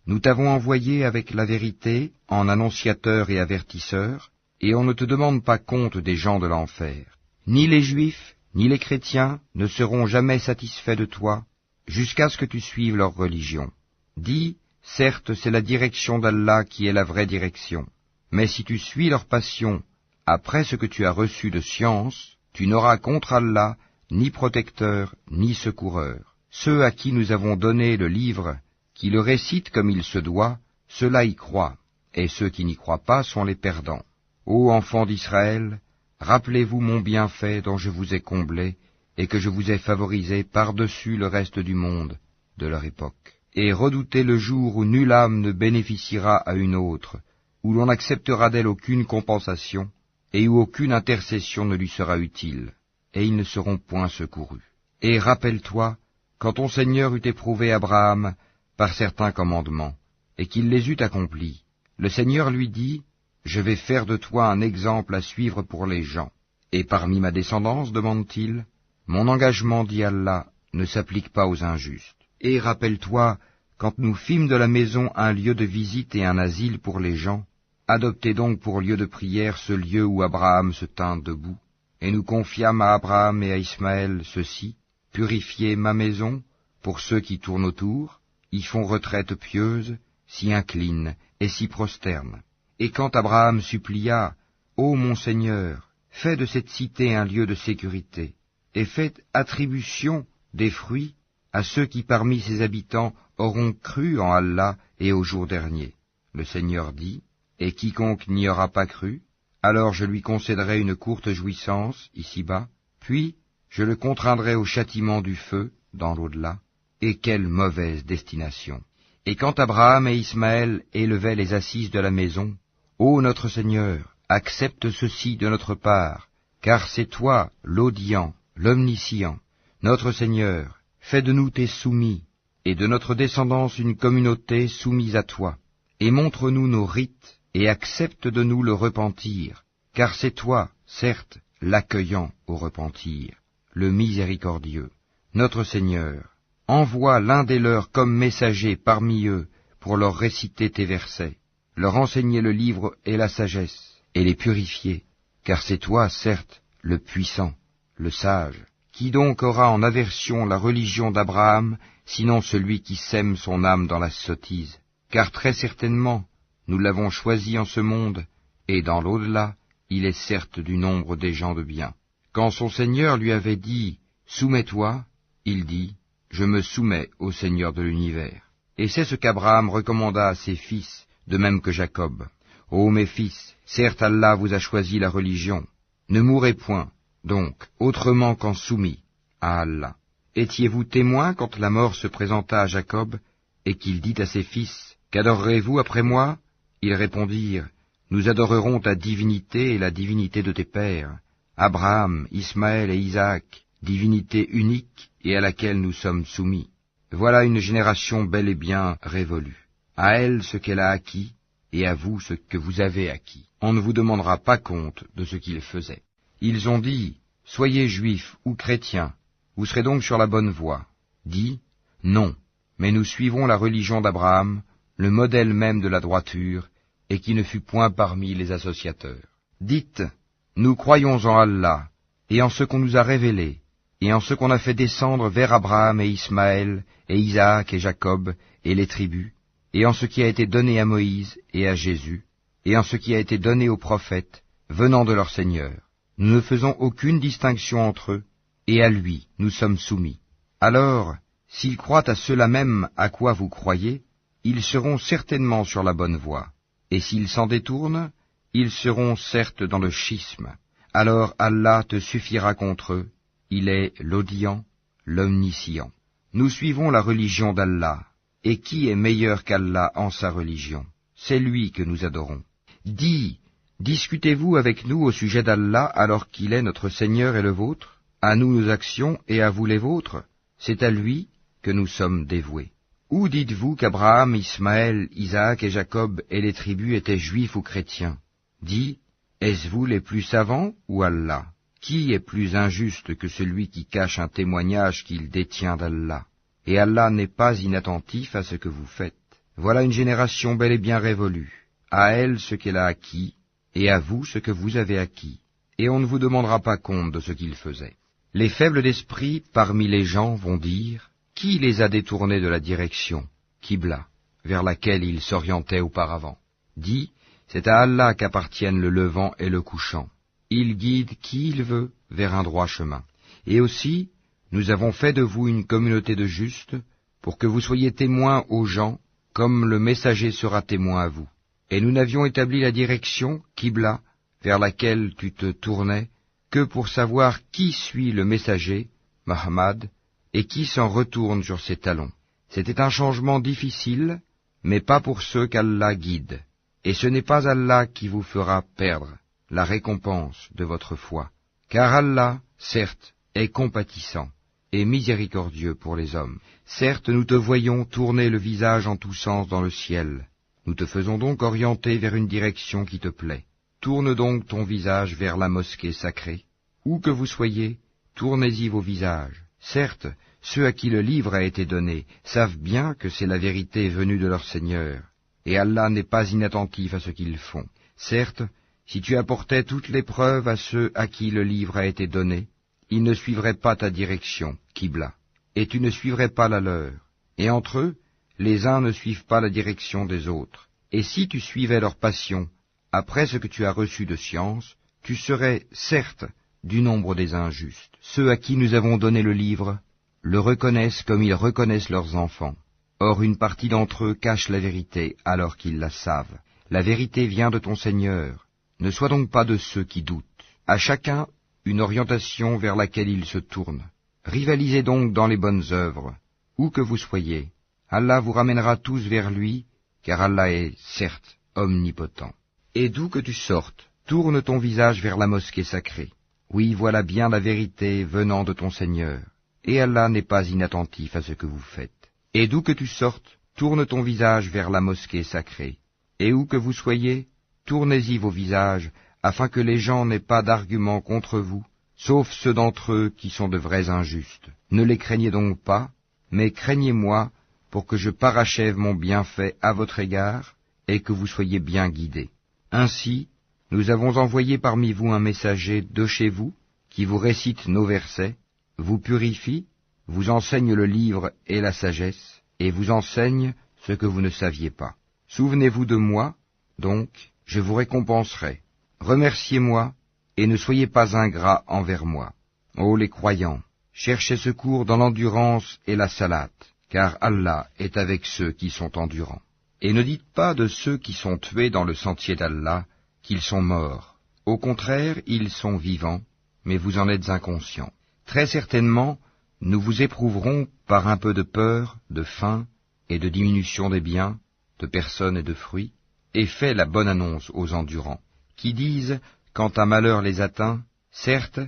Nous t'avons envoyé avec la vérité, en annonciateur et avertisseur, et on ne te demande pas compte des gens de l'enfer. Ni les Juifs, ni les chrétiens ne seront jamais satisfaits de toi, jusqu'à ce que tu suives leur religion. Dis, certes, c'est la direction d'Allah qui est la vraie direction, mais si tu suis leur passion, après ce que tu as reçu de science, tu n'auras contre Allah ni protecteur, ni secoureur. Ceux à qui nous avons donné le livre, qui le récitent comme il se doit, ceux-là y croient, et ceux qui n'y croient pas sont les perdants. Ô enfants d'Israël, rappelez-vous mon bienfait dont je vous ai comblé, et que je vous ai favorisé par-dessus le reste du monde de leur époque. Et redoutez le jour où nulle âme ne bénéficiera à une autre, où l'on n'acceptera d'elle aucune compensation, et où aucune intercession ne lui sera utile, et ils ne seront point secourus. Et rappelle-toi, quand ton Seigneur eut éprouvé Abraham par certains commandements, et qu'il les eut accomplis, le Seigneur lui dit, « Je vais faire de toi un exemple à suivre pour les gens. » Et parmi ma descendance, demande-t-il, mon engagement, dit Allah, ne s'applique pas aux injustes. Et rappelle-toi, quand nous fîmes de la maison un lieu de visite et un asile pour les gens, adoptez donc pour lieu de prière ce lieu où Abraham se tint debout. Et nous confiâmes à Abraham et à Ismaël ceci, purifiez ma maison, pour ceux qui tournent autour, y font retraite pieuse, s'y inclinent et s'y prosternent. Et quand Abraham supplia, ô mon Seigneur, fais de cette cité un lieu de sécurité, et faites attribution des fruits à ceux qui parmi ses habitants auront cru en Allah et au jour dernier. Le Seigneur dit, et quiconque n'y aura pas cru, alors je lui concéderai une courte jouissance ici-bas, puis je le contraindrai au châtiment du feu dans l'au-delà, et quelle mauvaise destination. Et quand Abraham et Ismaël élevaient les assises de la maison, ô notre Seigneur, accepte ceci de notre part, car c'est toi l'audient, l'omniscient, notre Seigneur, fais de nous tes soumis, et de notre descendance une communauté soumise à toi, et montre-nous nos rites, et accepte de nous le repentir, car c'est toi, certes, l'accueillant au repentir, le miséricordieux. Notre Seigneur, envoie l'un des leurs comme messager parmi eux pour leur réciter tes versets, leur enseigner le livre et la sagesse, et les purifier, car c'est toi, certes, le puissant, le sage. Qui donc aura en aversion la religion d'Abraham, sinon celui qui sème son âme dans la sottise? Car très certainement, nous l'avons choisi en ce monde, et dans l'au-delà, il est certes du nombre des gens de bien. Quand son Seigneur lui avait dit « Soumets-toi », il dit « Je me soumets au Seigneur de l'univers ». Et c'est ce qu'Abraham recommanda à ses fils, de même que Jacob. « Ô mes fils, certes Allah vous a choisi la religion. Ne mourrez point, donc, autrement qu'en soumis à Allah. Étiez-vous témoins quand la mort se présenta à Jacob, et qu'il dit à ses fils « Qu'adorerez-vous après moi ?» Ils répondirent, « Nous adorerons ta divinité et la divinité de tes pères, Abraham, Ismaël et Isaac, divinité unique et à laquelle nous sommes soumis. Voilà une génération bel et bien révolue. À elle ce qu'elle a acquis, et à vous ce que vous avez acquis. On ne vous demandera pas compte de ce qu'ils faisaient. » Ils ont dit, « Soyez juifs ou chrétiens, vous serez donc sur la bonne voie. » Dis, « Non, mais nous suivons la religion d'Abraham, le modèle même de la droiture, et qui ne fut point parmi les associateurs. » Dites, « Nous croyons en Allah, et en ce qu'on nous a révélé, et en ce qu'on a fait descendre vers Abraham et Ismaël, et Isaac et Jacob, et les tribus, et en ce qui a été donné à Moïse et à Jésus, et en ce qui a été donné aux prophètes, venant de leur Seigneur. Nous ne faisons aucune distinction entre eux, et à lui nous sommes soumis. Alors, s'ils croient à cela même à quoi vous croyez, ils seront certainement sur la bonne voie, et s'ils s'en détournent, ils seront certes dans le schisme. Alors Allah te suffira contre eux, il est l'audient, l'omniscient. Nous suivons la religion d'Allah, et qui est meilleur qu'Allah en sa religion? C'est lui que nous adorons. Dis, discutez-vous avec nous au sujet d'Allah alors qu'il est notre Seigneur et le vôtre? À nous nos actions et à vous les vôtres? C'est à lui que nous sommes dévoués. Ou dites-vous qu'Abraham, Ismaël, Isaac et Jacob et les tribus étaient juifs ou chrétiens? Dis, est-ce vous les plus savants ou Allah? Qui est plus injuste que celui qui cache un témoignage qu'il détient d'Allah? Et Allah n'est pas inattentif à ce que vous faites. Voilà une génération bel et bien révolue. À elle ce qu'elle a acquis, et à vous ce que vous avez acquis. Et on ne vous demandera pas compte de ce qu'ils faisaient. Les faibles d'esprit parmi les gens vont dire, qui les a détournés de la direction, Qibla, vers laquelle ils s'orientaient auparavant? Dis, c'est à Allah qu'appartiennent le levant et le couchant. Il guide qui il veut vers un droit chemin. Et aussi, nous avons fait de vous une communauté de justes, pour que vous soyez témoins aux gens, comme le messager sera témoin à vous. Et nous n'avions établi la direction, Qibla, vers laquelle tu te tournais, que pour savoir qui suit le messager, Muhammad, et qui s'en retourne sur ses talons. C'était un changement difficile, mais pas pour ceux qu'Allah guide. Et ce n'est pas Allah qui vous fera perdre la récompense de votre foi, car Allah, certes, est compatissant et miséricordieux pour les hommes. Certes, nous te voyons tourner le visage en tous sens dans le ciel. Nous te faisons donc orienter vers une direction qui te plaît. Tourne donc ton visage vers la mosquée sacrée. Où que vous soyez, tournez-y vos visages. Certes, ceux à qui le livre a été donné savent bien que c'est la vérité venue de leur Seigneur, et Allah n'est pas inattentif à ce qu'ils font. Certes, si tu apportais toutes les preuves à ceux à qui le livre a été donné, ils ne suivraient pas ta direction, Qibla, et tu ne suivrais pas la leur. Et entre eux, les uns ne suivent pas la direction des autres. Et si tu suivais leur passion, après ce que tu as reçu de science, tu serais, certes, du nombre des injustes. Ceux à qui nous avons donné le livre le reconnaissent comme ils reconnaissent leurs enfants. Or une partie d'entre eux cache la vérité alors qu'ils la savent. La vérité vient de ton Seigneur. Ne sois donc pas de ceux qui doutent. À chacun une orientation vers laquelle il se tourne. Rivalisez donc dans les bonnes œuvres, où que vous soyez. Allah vous ramènera tous vers lui, car Allah est, certes, omnipotent. Et d'où que tu sortes, tourne ton visage vers la mosquée sacrée. Oui, voilà bien la vérité venant de ton Seigneur, et Allah n'est pas inattentif à ce que vous faites. Et d'où que tu sortes, tourne ton visage vers la mosquée sacrée. Et où que vous soyez, tournez-y vos visages, afin que les gens n'aient pas d'arguments contre vous, sauf ceux d'entre eux qui sont de vrais injustes. Ne les craignez donc pas, mais craignez-moi, pour que je parachève mon bienfait à votre égard, et que vous soyez bien guidés. Ainsi, nous avons envoyé parmi vous un messager de chez vous, qui vous récite nos versets, vous purifie, vous enseigne le livre et la sagesse, et vous enseigne ce que vous ne saviez pas. Souvenez-vous de moi, donc, je vous récompenserai. Remerciez-moi, et ne soyez pas ingrats envers moi. Ô les croyants, cherchez secours dans l'endurance et la salate, car Allah est avec ceux qui sont endurants. Et ne dites pas de ceux qui sont tués dans le sentier d'Allah qu'ils sont morts. Au contraire, ils sont vivants, mais vous en êtes inconscients. Très certainement, nous vous éprouverons par un peu de peur, de faim et de diminution des biens, de personnes et de fruits, et fais la bonne annonce aux endurants, qui disent, quand un malheur les atteint, certes,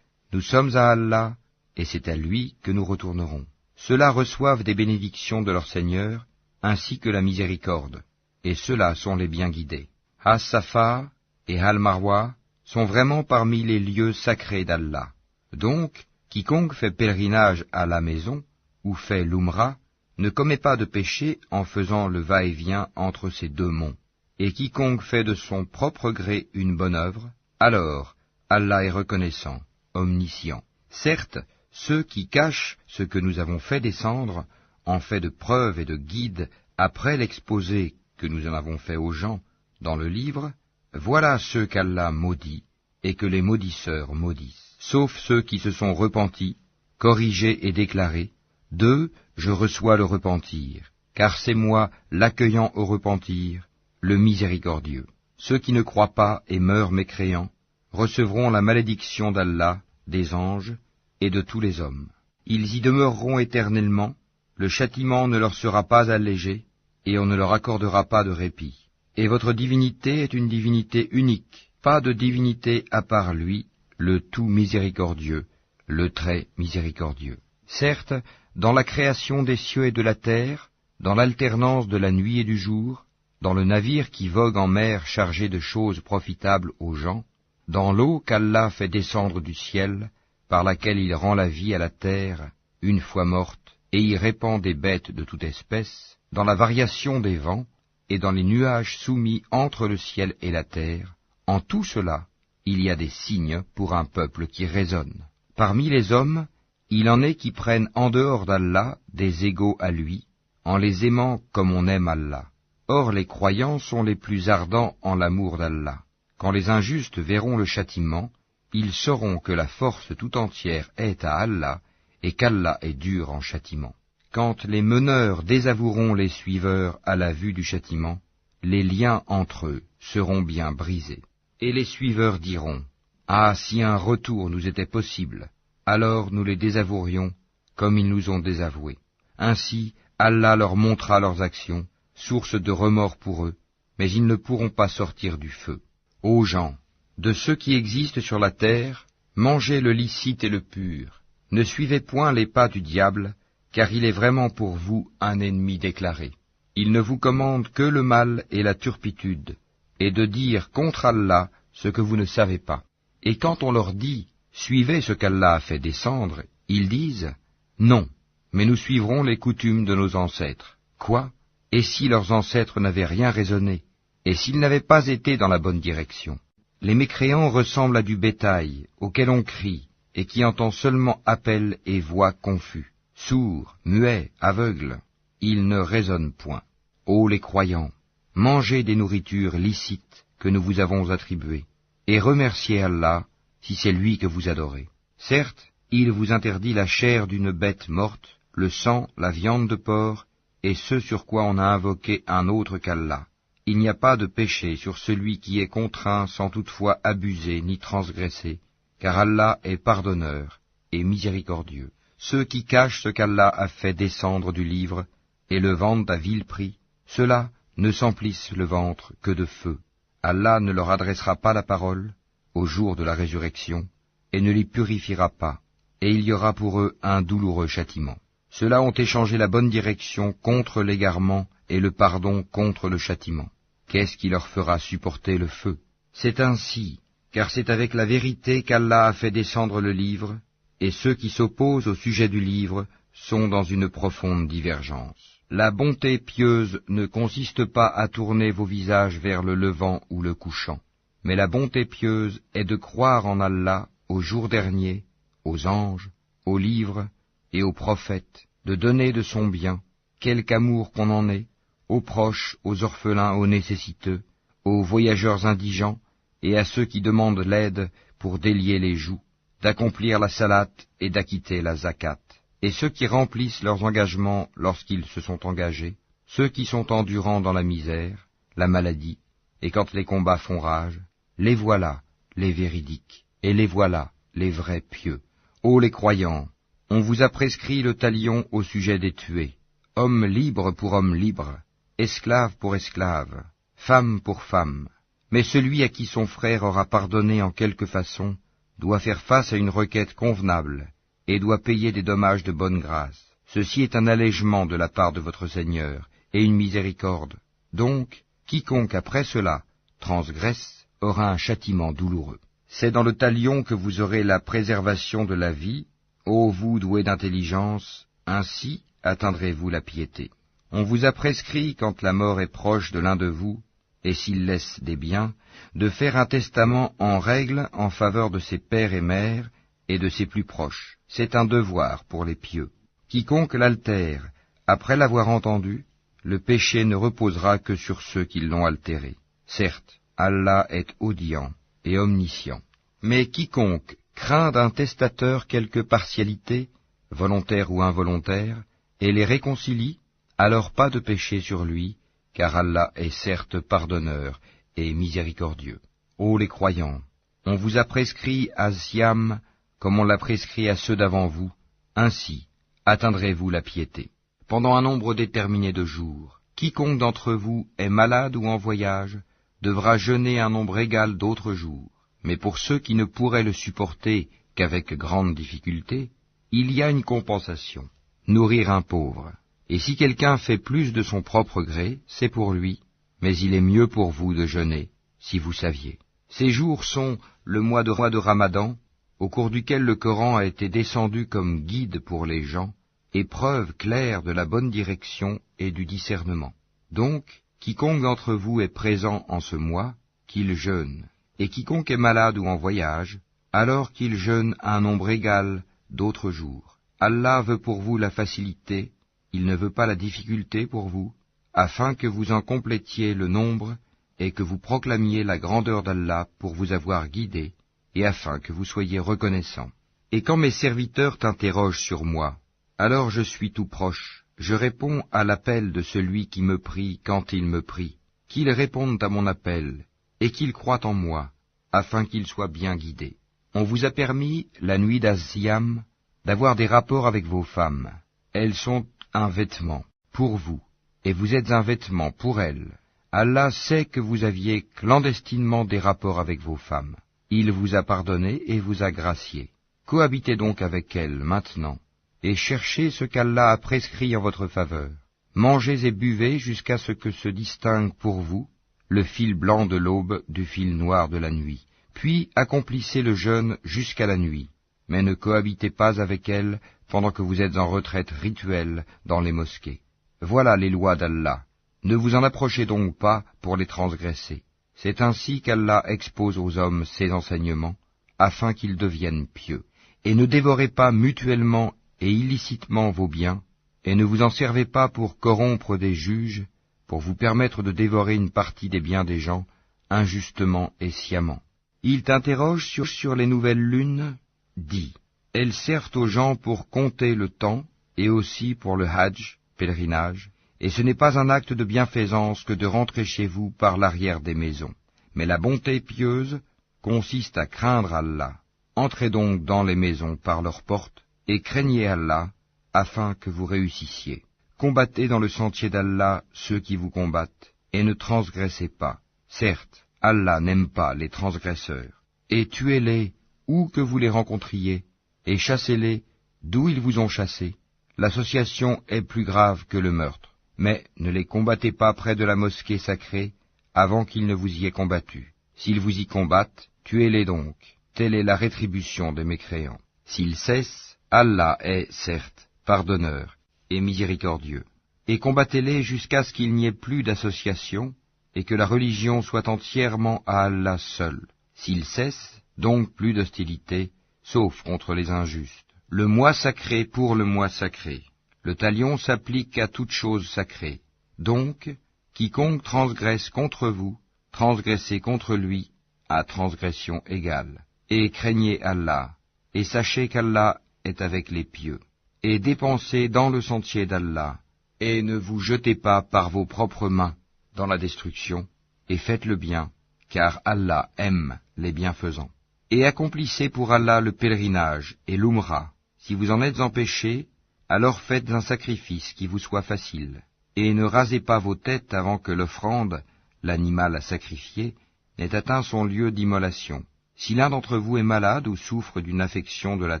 nous sommes à Allah, et c'est à lui que nous retournerons. Ceux-là reçoivent des bénédictions de leur Seigneur, ainsi que la miséricorde, et ceux-là sont les bien guidés. As-Safa et Al-Marwa sont vraiment parmi les lieux sacrés d'Allah. Donc, quiconque fait pèlerinage à la maison, ou fait l'Umrah, ne commet pas de péché en faisant le va-et-vient entre ces deux monts. Et quiconque fait de son propre gré une bonne œuvre, alors Allah est reconnaissant, omniscient. Certes, ceux qui cachent ce que nous avons fait descendre, en fait de preuve et de guide, après l'exposé que nous en avons fait aux gens dans le livre, voilà ceux qu'Allah maudit et que les maudisseurs maudissent. Sauf ceux qui se sont repentis, corrigés et déclarés, d'eux je reçois le repentir, car c'est moi l'accueillant au repentir, le miséricordieux. Ceux qui ne croient pas et meurent mécréants recevront la malédiction d'Allah, des anges et de tous les hommes. Ils y demeureront éternellement, le châtiment ne leur sera pas allégé, et on ne leur accordera pas de répit. Et votre divinité est une divinité unique, pas de divinité à part lui, le tout miséricordieux, le très miséricordieux. Certes, dans la création des cieux et de la terre, dans l'alternance de la nuit et du jour, dans le navire qui vogue en mer chargé de choses profitables aux gens, dans l'eau qu'Allah fait descendre du ciel, par laquelle il rend la vie à la terre, une fois morte, et y répand des bêtes de toute espèce, dans la variation des vents, et dans les nuages soumis entre le ciel et la terre, en tout cela, il y a des signes pour un peuple qui raisonne. Parmi les hommes, il en est qui prennent en dehors d'Allah des égaux à lui, en les aimant comme on aime Allah. Or les croyants sont les plus ardents en l'amour d'Allah. Quand les injustes verront le châtiment, ils sauront que la force tout entière est à Allah, et qu'Allah est dur en châtiment. Quand les meneurs désavoueront les suiveurs à la vue du châtiment, les liens entre eux seront bien brisés. Et les suiveurs diront, « Ah, si un retour nous était possible, alors nous les désavouerions comme ils nous ont désavoués. » Ainsi, Allah leur montrera leurs actions, source de remords pour eux, mais ils ne pourront pas sortir du feu. Ô gens, de ceux qui existent sur la terre, mangez le licite et le pur. Ne suivez point les pas du diable, car il est vraiment pour vous un ennemi déclaré. Il ne vous commande que le mal et la turpitude, et de dire contre Allah ce que vous ne savez pas. Et quand on leur dit « Suivez ce qu'Allah a fait descendre », ils disent « Non, mais nous suivrons les coutumes de nos ancêtres. » Quoi? Et si leurs ancêtres n'avaient rien raisonné, et s'ils n'avaient pas été dans la bonne direction? Les mécréants ressemblent à du bétail, auquel on crie, et qui entend seulement appel et voix confus. Sourds, muets, aveugles, ils ne raisonnent point. Ô les croyants, mangez des nourritures licites que nous vous avons attribuées, et remerciez Allah si c'est lui que vous adorez. Certes, il vous interdit la chair d'une bête morte, le sang, la viande de porc, et ce sur quoi on a invoqué un autre qu'Allah. Il n'y a pas de péché sur celui qui est contraint sans toutefois abuser ni transgresser, car Allah est pardonneur et miséricordieux. Ceux qui cachent ce qu'Allah a fait descendre du livre et le vendent à vil prix, ceux-là ne s'emplissent le ventre que de feu. Allah ne leur adressera pas la parole au jour de la résurrection et ne les purifiera pas, et il y aura pour eux un douloureux châtiment. Ceux-là ont échangé la bonne direction contre l'égarement et le pardon contre le châtiment. Qu'est-ce qui leur fera supporter le feu? C'est ainsi, car c'est avec la vérité qu'Allah a fait descendre le livre, et ceux qui s'opposent au sujet du livre sont dans une profonde divergence. La bonté pieuse ne consiste pas à tourner vos visages vers le levant ou le couchant, mais la bonté pieuse est de croire en Allah, au jour dernier, aux anges, aux livres et aux prophètes, de donner de son bien, quelque amour qu'on en ait, aux proches, aux orphelins, aux nécessiteux, aux voyageurs indigents et à ceux qui demandent l'aide pour délier les joues, d'accomplir la salate et d'acquitter la zakat. Et ceux qui remplissent leurs engagements lorsqu'ils se sont engagés, ceux qui sont endurants dans la misère, la maladie, et quand les combats font rage, les voilà, les véridiques, et les voilà, les vrais pieux. Ô les croyants, on vous a prescrit le talion au sujet des tués, homme libre pour homme libre, esclave pour esclave, femme pour femme. Mais celui à qui son frère aura pardonné en quelque façon doit faire face à une requête convenable et doit payer des dommages de bonne grâce. Ceci est un allègement de la part de votre Seigneur et une miséricorde. Donc, quiconque après cela transgresse aura un châtiment douloureux. C'est dans le talion que vous aurez la préservation de la vie, ô vous doués d'intelligence, ainsi atteindrez-vous la piété. On vous a prescrit, quand la mort est proche de l'un de vous, et s'il laisse des biens, de faire un testament en règle en faveur de ses pères et mères et de ses plus proches. C'est un devoir pour les pieux. Quiconque l'altère, après l'avoir entendu, le péché ne reposera que sur ceux qui l'ont altéré. Certes, Allah est audient et omniscient. Mais quiconque craint d'un testateur quelque partialité, volontaire ou involontaire, et les réconcilie, alors pas de péché sur lui, car Allah est certes pardonneur et miséricordieux. Ô les croyants, on vous a prescrit à Siam comme on l'a prescrit à ceux d'avant vous, ainsi atteindrez-vous la piété. Pendant un nombre déterminé de jours, quiconque d'entre vous est malade ou en voyage devra jeûner un nombre égal d'autres jours. Mais pour ceux qui ne pourraient le supporter qu'avec grande difficulté, il y a une compensation, nourrir un pauvre. Et si quelqu'un fait plus de son propre gré, c'est pour lui, mais il est mieux pour vous de jeûner, si vous saviez. Ces jours sont le mois de Ramadan, au cours duquel le Coran a été descendu comme guide pour les gens, et preuve claire de la bonne direction et du discernement. Donc, Quiconque d'entre vous est présent en ce mois, qu'il jeûne, et quiconque est malade ou en voyage, alors qu'il jeûne un nombre égal d'autres jours. Allah veut pour vous la facilité, il ne veut pas la difficulté pour vous, afin que vous en complétiez le nombre et que vous proclamiez la grandeur d'Allah pour vous avoir guidé, et afin que vous soyez reconnaissants. Et quand mes serviteurs t'interrogent sur moi, alors je suis tout proche, je réponds à l'appel de celui qui me prie quand il me prie, qu'ils répondent à mon appel, et qu'ils croient en moi, afin qu'ils soient bien guidés. On vous a permis, la nuit d'Asiam, d'avoir des rapports avec vos femmes. Elles sont un vêtement pour vous, et vous êtes un vêtement pour elles. Allah sait que vous aviez clandestinement des rapports avec vos femmes. Il vous a pardonné et vous a gracié. Cohabitez donc avec elles maintenant, et cherchez ce qu'Allah a prescrit en votre faveur. Mangez et buvez jusqu'à ce que se distingue pour vous le fil blanc de l'aube du fil noir de la nuit. Puis accomplissez le jeûne jusqu'à la nuit, mais ne cohabitez pas avec elles pendant que vous êtes en retraite rituelle dans les mosquées. Voilà les lois d'Allah. Ne vous en approchez donc pas pour les transgresser. C'est ainsi qu'Allah expose aux hommes ses enseignements, afin qu'ils deviennent pieux. Et ne dévorez pas mutuellement et illicitement vos biens, et ne vous en servez pas pour corrompre des juges, pour vous permettre de dévorer une partie des biens des gens, injustement et sciemment. Ils t'interrogent sur les nouvelles lunes. Dis, elles servent aux gens pour compter le temps, et aussi pour le hajj, pèlerinage, et ce n'est pas un acte de bienfaisance que de rentrer chez vous par l'arrière des maisons. Mais la bonté pieuse consiste à craindre Allah. Entrez donc dans les maisons par leurs portes, et craignez Allah, afin que vous réussissiez. Combattez dans le sentier d'Allah ceux qui vous combattent, et ne transgressez pas. Certes, Allah n'aime pas les transgresseurs. Et tuez-les où que vous les rencontriez, et chassez-les d'où ils vous ont chassés. L'association est plus grave que le meurtre. Mais ne les combattez pas près de la mosquée sacrée avant qu'ils ne vous y aient combattu. S'ils vous y combattent, tuez-les donc. Telle est la rétribution des mécréants. S'ils cessent, Allah est, certes, pardonneur et miséricordieux. Et combattez-les jusqu'à ce qu'il n'y ait plus d'association, et que la religion soit entièrement à Allah seul. S'ils cessent, donc plus d'hostilité, sauf contre les injustes. Le mois sacré pour le mois sacré. Le talion s'applique à toute chose sacrée. Donc, quiconque transgresse contre vous, transgressez contre lui, à transgression égale. Et craignez Allah, et sachez qu'Allah est avec les pieux. Et dépensez dans le sentier d'Allah, et ne vous jetez pas par vos propres mains dans la destruction, et faites le bien, car Allah aime les bienfaisants. Et accomplissez pour Allah le pèlerinage et l'umra. Si vous en êtes empêchés, alors faites un sacrifice qui vous soit facile, et ne rasez pas vos têtes avant que l'offrande, l'animal à sacrifier, n'ait atteint son lieu d'immolation. Si l'un d'entre vous est malade ou souffre d'une affection de la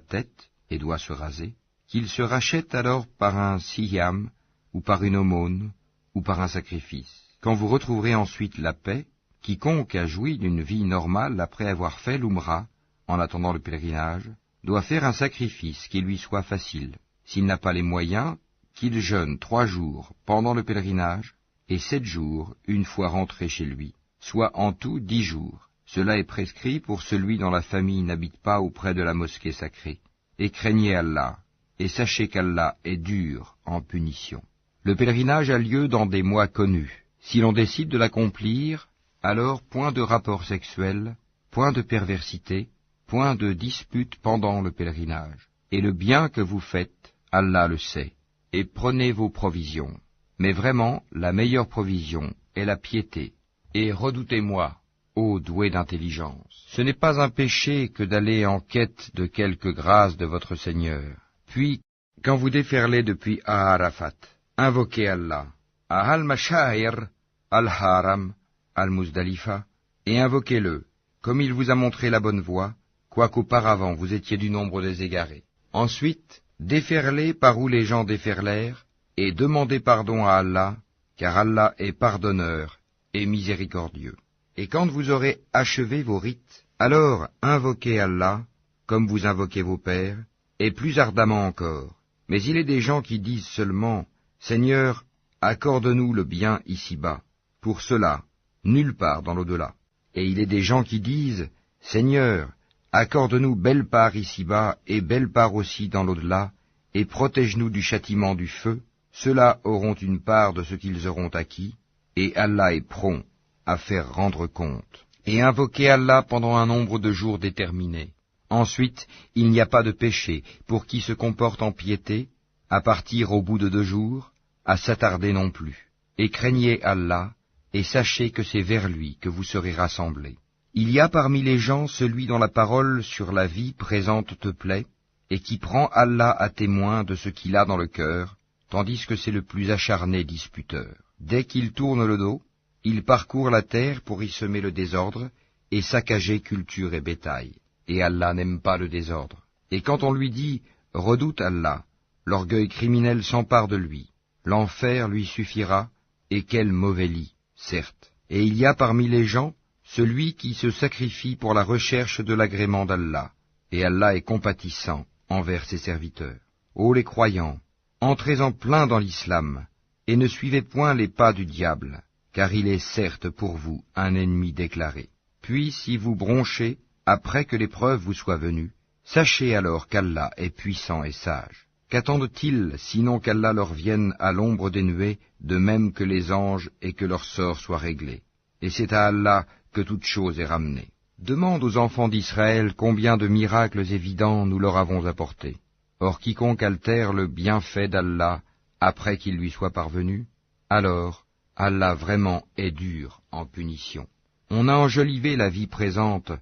tête et doit se raser, qu'il se rachète alors par un siyam, ou par une aumône, ou par un sacrifice. Quand vous retrouverez ensuite la paix, quiconque a joui d'une vie normale après avoir fait l'umra, en attendant le pèlerinage, doit faire un sacrifice qui lui soit facile. S'il n'a pas les moyens, qu'il jeûne 3 jours pendant le pèlerinage, et 7 jours une fois rentré chez lui, soit en tout 10 jours. Cela est prescrit pour celui dont la famille n'habite pas auprès de la mosquée sacrée. Et craignez Allah, et sachez qu'Allah est dur en punition. Le pèlerinage a lieu dans des mois connus. Si l'on décide de l'accomplir, alors point de rapport sexuel, point de perversité, point de dispute pendant le pèlerinage. Et le bien que vous faites, Allah le sait. Et prenez vos provisions. Mais vraiment, la meilleure provision est la piété. Et redoutez-moi, ô doué d'intelligence. Ce n'est pas un péché que d'aller en quête de quelque grâce de votre Seigneur. Puis, quand vous déferlez depuis Arafat, invoquez Allah, à Al-Mashair, Al-Haram, Al-Muzdalifa, et invoquez-le, comme il vous a montré la bonne voie, quoiqu'auparavant vous étiez du nombre des égarés. Ensuite, déferlez par où les gens déferlèrent, et demandez pardon à Allah, car Allah est pardonneur et miséricordieux. Et quand vous aurez achevé vos rites, alors invoquez Allah, comme vous invoquez vos pères, et plus ardemment encore. Mais il est des gens qui disent seulement, Seigneur, accorde-nous le bien ici-bas. pour cela, nulle part dans l'au-delà. Et il est des gens qui disent, Seigneur, accorde-nous belle part ici-bas et belle part aussi dans l'au-delà, et protège-nous du châtiment du feu. Ceux-là auront une part de ce qu'ils auront acquis, et Allah est prompt à faire rendre compte. Et invoquez Allah pendant un nombre de jours déterminé. Ensuite, il n'y a pas de péché pour qui se comporte en piété, à partir au bout de 2 jours, à s'attarder non plus. Et craignez Allah, et sachez que c'est vers lui que vous serez rassemblés. Il y a parmi les gens celui dont la parole sur la vie présente te plaît, et qui prend Allah à témoin de ce qu'il a dans le cœur, tandis que c'est le plus acharné disputeur. Dès qu'il tourne le dos, il parcourt la terre pour y semer le désordre, et saccager culture et bétail. Et Allah n'aime pas le désordre. Et quand on lui dit « Redoute Allah », l'orgueil criminel s'empare de lui. L'enfer lui suffira, et quel mauvais lit, certes. Et il y a parmi les gens celui qui se sacrifie pour la recherche de l'agrément d'Allah, et Allah est compatissant envers ses serviteurs. Ô les croyants, entrez en plein dans l'islam, et ne suivez point les pas du diable, car il est certes pour vous un ennemi déclaré. Puis si vous bronchez, après que l'épreuve vous soit venue, sachez alors qu'Allah est puissant et sage. Qu'attendent-ils, sinon qu'Allah leur vienne à l'ombre des nuées, de même que les anges, et que leur sort soit réglé? Et c'est à Allah que toute chose est ramenée. Demande aux enfants d'Israël combien de miracles évidents nous leur avons apportés. Or quiconque altère le bienfait d'Allah après qu'il lui soit parvenu, alors Allah vraiment est dur en punition. On a enjolivé la vie présente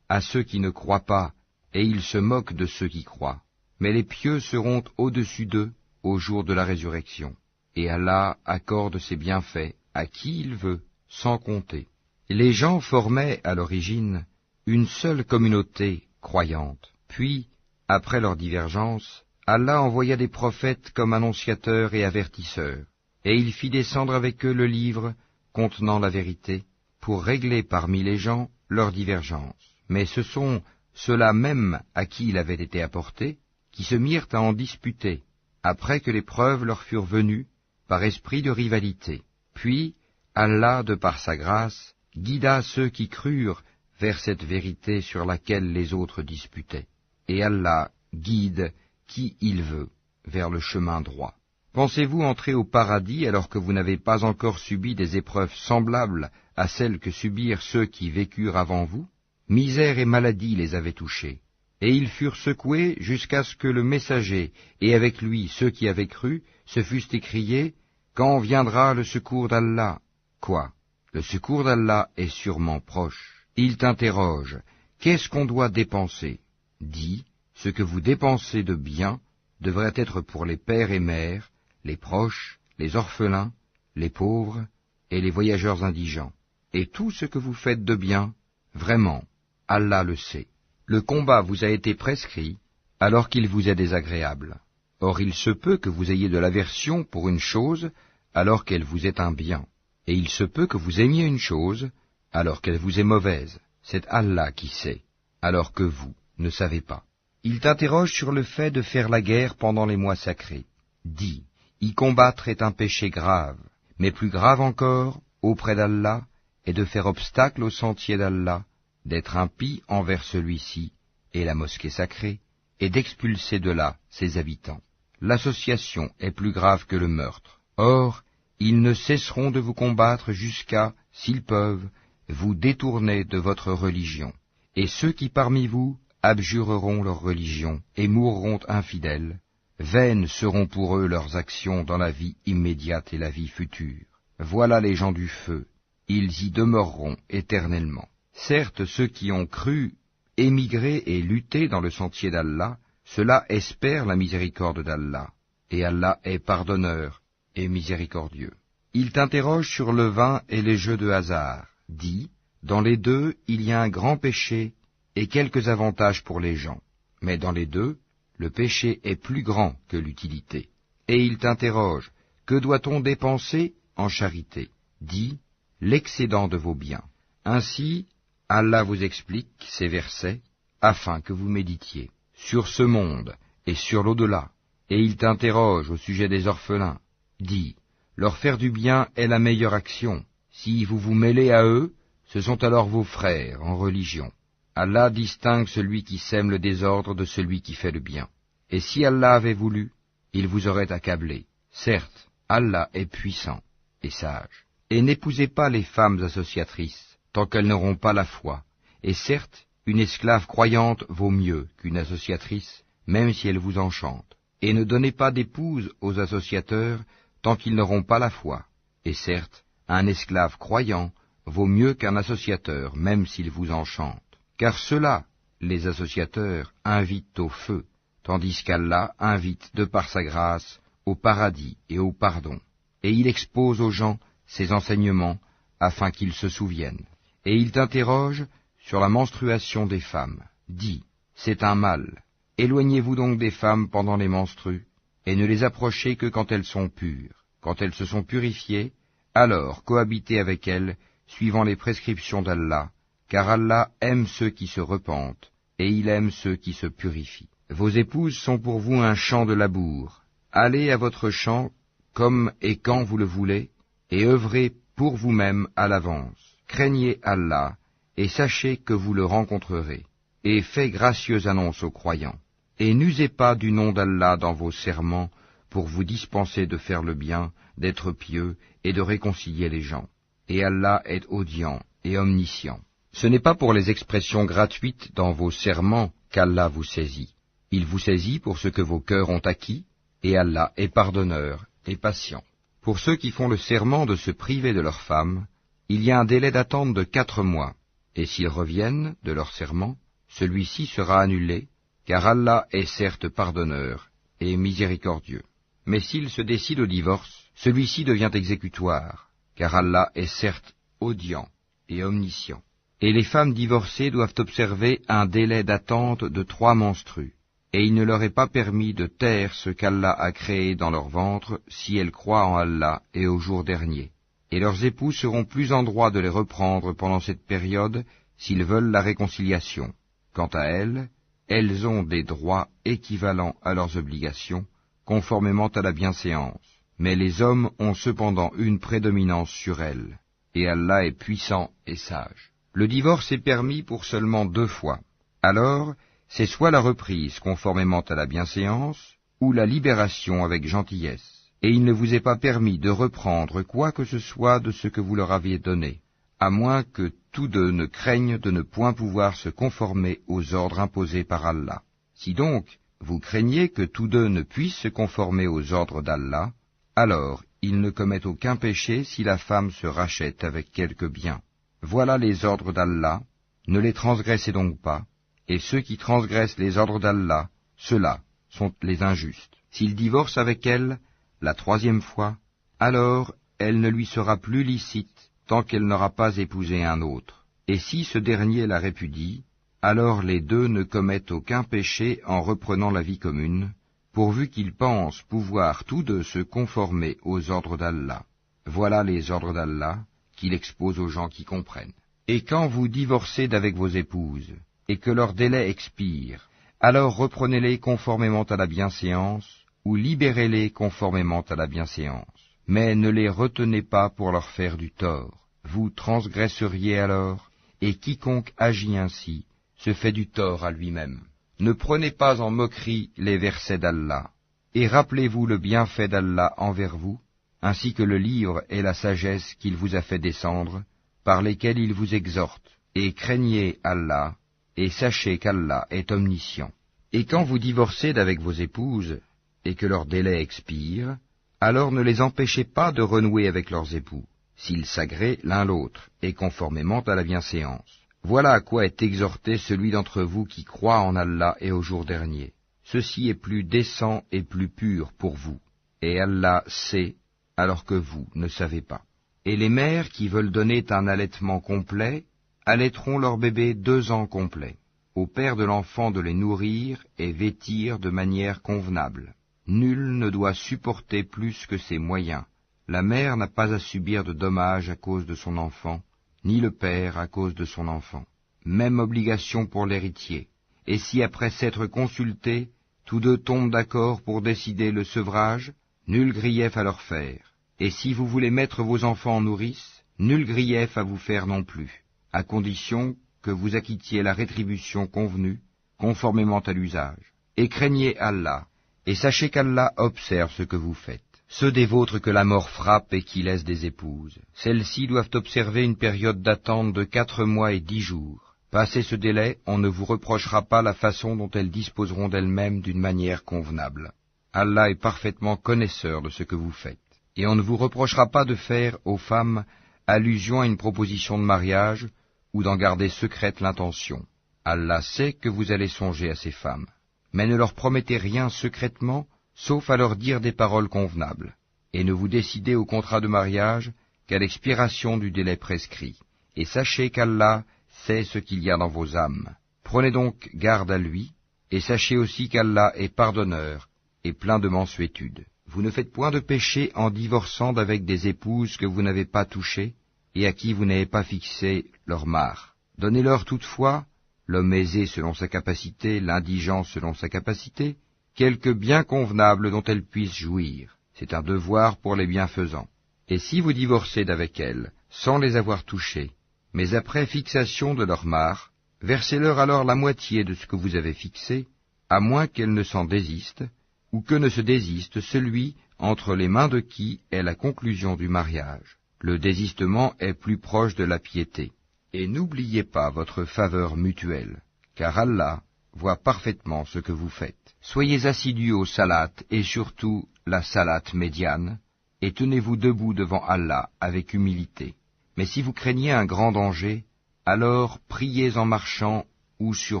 à ceux qui ne croient pas, et ils se moquent de ceux qui croient. Mais les pieux seront au-dessus d'eux au jour de la résurrection. Et Allah accorde ses bienfaits à qui il veut, sans compter. Les gens formaient, à l'origine, une seule communauté croyante. Puis, après leur divergence, Allah envoya des prophètes comme annonciateurs et avertisseurs, et il fit descendre avec eux le livre contenant la vérité, pour régler parmi les gens leurs divergences. Mais ce sont ceux-là même à qui il avait été apporté, qui se mirent à en disputer, après que les preuves leur furent venues, par esprit de rivalité. Puis, Allah, de par sa grâce, guida ceux qui crurent vers cette vérité sur laquelle les autres disputaient. Et Allah guide qui il veut vers le chemin droit. Pensez-vous entrer au paradis alors que vous n'avez pas encore subi des épreuves semblables à celles que subirent ceux qui vécurent avant vous? Misère et maladie les avaient touchés, et ils furent secoués jusqu'à ce que le messager, et avec lui ceux qui avaient cru, se fussent écriés, « Quand viendra le secours d'Allah ?» Quoi? Le secours d'Allah est sûrement proche. Il t'interroge, « Qu'est-ce qu'on doit dépenser ?» Dis, « Ce que vous dépensez de bien devrait être pour les pères et mères, les proches, les orphelins, les pauvres et les voyageurs indigents. Et tout ce que vous faites de bien, vraiment, Allah le sait. Le combat vous a été prescrit alors qu'il vous est désagréable. Or il se peut que vous ayez de l'aversion pour une chose alors qu'elle vous est un bien. Et il se peut que vous aimiez une chose alors qu'elle vous est mauvaise. C'est Allah qui sait, alors que vous ne savez pas. Il t'interroge sur le fait de faire la guerre pendant les mois sacrés. Dis, y combattre est un péché grave, mais plus grave encore, auprès d'Allah, est de faire obstacle au sentier d'Allah, d'être impie envers celui-ci et la mosquée sacrée, et d'expulser de là ses habitants. L'association est plus grave que le meurtre. Or, ils ne cesseront de vous combattre jusqu'à, s'ils peuvent, vous détourner de votre religion. Et ceux qui parmi vous abjureront leur religion et mourront infidèles, vaines seront pour eux leurs actions dans la vie immédiate et la vie future. Voilà les gens du feu, ils y demeureront éternellement. Certes, ceux qui ont cru, émigré et lutté dans le sentier d'Allah, ceux-là espèrent la miséricorde d'Allah, et Allah est pardonneur et miséricordieux. Il t'interroge sur le vin et les jeux de hasard. Dis, dans les deux, il y a un grand péché et quelques avantages pour les gens. Mais dans les deux, le péché est plus grand que l'utilité. Et il t'interroge, que doit-on dépenser en charité? Dis, l'excédent de vos biens. Ainsi, Allah vous explique ces versets, afin que vous méditiez sur ce monde et sur l'au-delà. Et il t'interroge au sujet des orphelins. Dis, leur faire du bien est la meilleure action, Si vous vous mêlez à eux, ce sont alors vos frères en religion. Allah distingue celui qui sème le désordre de celui qui fait le bien. Et si Allah avait voulu, il vous aurait accablé. Certes, Allah est puissant et sage. Et n'épousez pas les femmes associatrices, tant qu'elles n'auront pas la foi. Et certes, une esclave croyante vaut mieux qu'une associatrice, même si elle vous enchante. Et ne donnez pas d'épouse aux associateurs, tant qu'ils n'auront pas la foi. Et certes, un esclave croyant vaut mieux qu'un associateur, même s'il vous enchante. Car ceux-là, les associateurs, invitent au feu, tandis qu'Allah invite de par sa grâce au paradis et au pardon. Et il expose aux gens ses enseignements afin qu'ils se souviennent. Et il t'interroge sur la menstruation des femmes. Dis, c'est un mal. Éloignez-vous donc des femmes pendant les menstrues, et ne les approchez que quand elles sont pures. Quand elles se sont purifiées, alors cohabitez avec elles, suivant les prescriptions d'Allah, car Allah aime ceux qui se repentent, et il aime ceux qui se purifient. Vos épouses sont pour vous un champ de labour. Allez à votre champ comme et quand vous le voulez, et œuvrez pour vous-même à l'avance. Craignez Allah, et sachez que vous le rencontrerez, et faites gracieuse annonce aux croyants. Et n'usez pas du nom d'Allah dans vos serments, pour vous dispenser de faire le bien, d'être pieux, et de réconcilier les gens. Et Allah est audient et omniscient. Ce n'est pas pour les expressions gratuites dans vos serments qu'Allah vous saisit. Il vous saisit pour ce que vos cœurs ont acquis, et Allah est pardonneur et patient. Pour ceux qui font le serment de se priver de leurs femmes, il y a un délai d'attente de 4 mois, et s'ils reviennent de leur serment, celui-ci sera annulé, car Allah est certes pardonneur et miséricordieux. Mais s'ils se décident au divorce, celui-ci devient exécutoire, car Allah est certes audient et omniscient. Et les femmes divorcées doivent observer un délai d'attente de 3 menstrues, et il ne leur est pas permis de taire ce qu'Allah a créé dans leur ventre si elles croient en Allah et au jour dernier. Et leurs époux seront plus en droit de les reprendre pendant cette période s'ils veulent la réconciliation. Quant à elles, elles ont des droits équivalents à leurs obligations, conformément à la bienséance. Mais les hommes ont cependant une prédominance sur elles, et Allah est puissant et sage. Le divorce est permis pour seulement 2 fois. Alors, c'est soit la reprise conformément à la bienséance, ou la libération avec gentillesse. Et il ne vous est pas permis de reprendre quoi que ce soit de ce que vous leur aviez donné, à moins que tous deux ne craignent de ne point pouvoir se conformer aux ordres imposés par Allah. Si donc vous craignez que tous deux ne puissent se conformer aux ordres d'Allah, alors ils ne commettent aucun péché si la femme se rachète avec quelque bien. Voilà les ordres d'Allah, ne les transgressez donc pas, et ceux qui transgressent les ordres d'Allah, ceux-là sont les injustes. S'il divorce avec elle la 3e fois, alors elle ne lui sera plus licite tant qu'elle n'aura pas épousé un autre. Et si ce dernier la répudie, alors les deux ne commettent aucun péché en reprenant la vie commune, pourvu qu'ils pensent pouvoir tous deux se conformer aux ordres d'Allah. Voilà les ordres d'Allah qu'il expose aux gens qui comprennent. Et quand vous divorcez d'avec vos épouses, et que leur délai expire, alors reprenez-les conformément à la bienséance, ou libérez-les conformément à la bienséance. Mais ne les retenez pas pour leur faire du tort. Vous transgresseriez alors, et quiconque agit ainsi se fait du tort à lui-même. Ne prenez pas en moquerie les versets d'Allah, et rappelez-vous le bienfait d'Allah envers vous, ainsi que le livre et la sagesse qu'il vous a fait descendre, par lesquels il vous exhorte, et craignez Allah, et sachez qu'Allah est omniscient. Et quand vous divorcez d'avec vos épouses, et que leur délai expire, alors ne les empêchez pas de renouer avec leurs époux, s'ils s'agréent l'un l'autre, et conformément à la bienséance. Voilà à quoi est exhorté celui d'entre vous qui croit en Allah et au jour dernier. Ceci est plus décent et plus pur pour vous, et Allah sait, alors que vous ne savez pas. Et les mères qui veulent donner un allaitement complet, allaiteront leur bébé 2 ans complets. Au père de l'enfant de les nourrir et vêtir de manière convenable. Nul ne doit supporter plus que ses moyens. La mère n'a pas à subir de dommages à cause de son enfant, ni le père à cause de son enfant. Même obligation pour l'héritier. Et si après s'être consultés, tous deux tombent d'accord pour décider le sevrage, nul grief à leur faire. Et si vous voulez mettre vos enfants en nourrice, nul grief à vous faire non plus, à condition que vous acquittiez la rétribution convenue, conformément à l'usage. Et craignez Allah, et sachez qu'Allah observe ce que vous faites. Ceux des vôtres que la mort frappe et qui laissent des épouses, celles-ci doivent observer une période d'attente de 4 mois et 10 jours. Passé ce délai, on ne vous reprochera pas la façon dont elles disposeront d'elles-mêmes d'une manière convenable. Allah est parfaitement connaisseur de ce que vous faites. Et on ne vous reprochera pas de faire aux femmes allusion à une proposition de mariage ou d'en garder secrète l'intention. Allah sait que vous allez songer à ces femmes. Mais ne leur promettez rien secrètement, sauf à leur dire des paroles convenables. Et ne vous décidez au contrat de mariage qu'à l'expiration du délai prescrit. Et sachez qu'Allah sait ce qu'il y a dans vos âmes. Prenez donc garde à lui, et sachez aussi qu'Allah est pardonneur et plein de mansuétude. Vous ne faites point de péché en divorçant d'avec des épouses que vous n'avez pas touchées et à qui vous n'avez pas fixé leur mare. Donnez-leur toutefois, l'homme aisé selon sa capacité, l'indigent selon sa capacité, quelque bien convenable dont elles puissent jouir. C'est un devoir pour les bienfaisants. Et si vous divorcez d'avec elles, sans les avoir touchées, mais après fixation de leur mare, versez-leur alors la moitié de ce que vous avez fixé, à moins qu'elles ne s'en désistent, ou que ne se désiste celui entre les mains de qui est la conclusion du mariage. Le désistement est plus proche de la piété. Et n'oubliez pas votre faveur mutuelle, car Allah voit parfaitement ce que vous faites. Soyez assidus au salat et surtout la salat médiane, et tenez-vous debout devant Allah avec humilité. Mais si vous craignez un grand danger, alors priez en marchant ou sur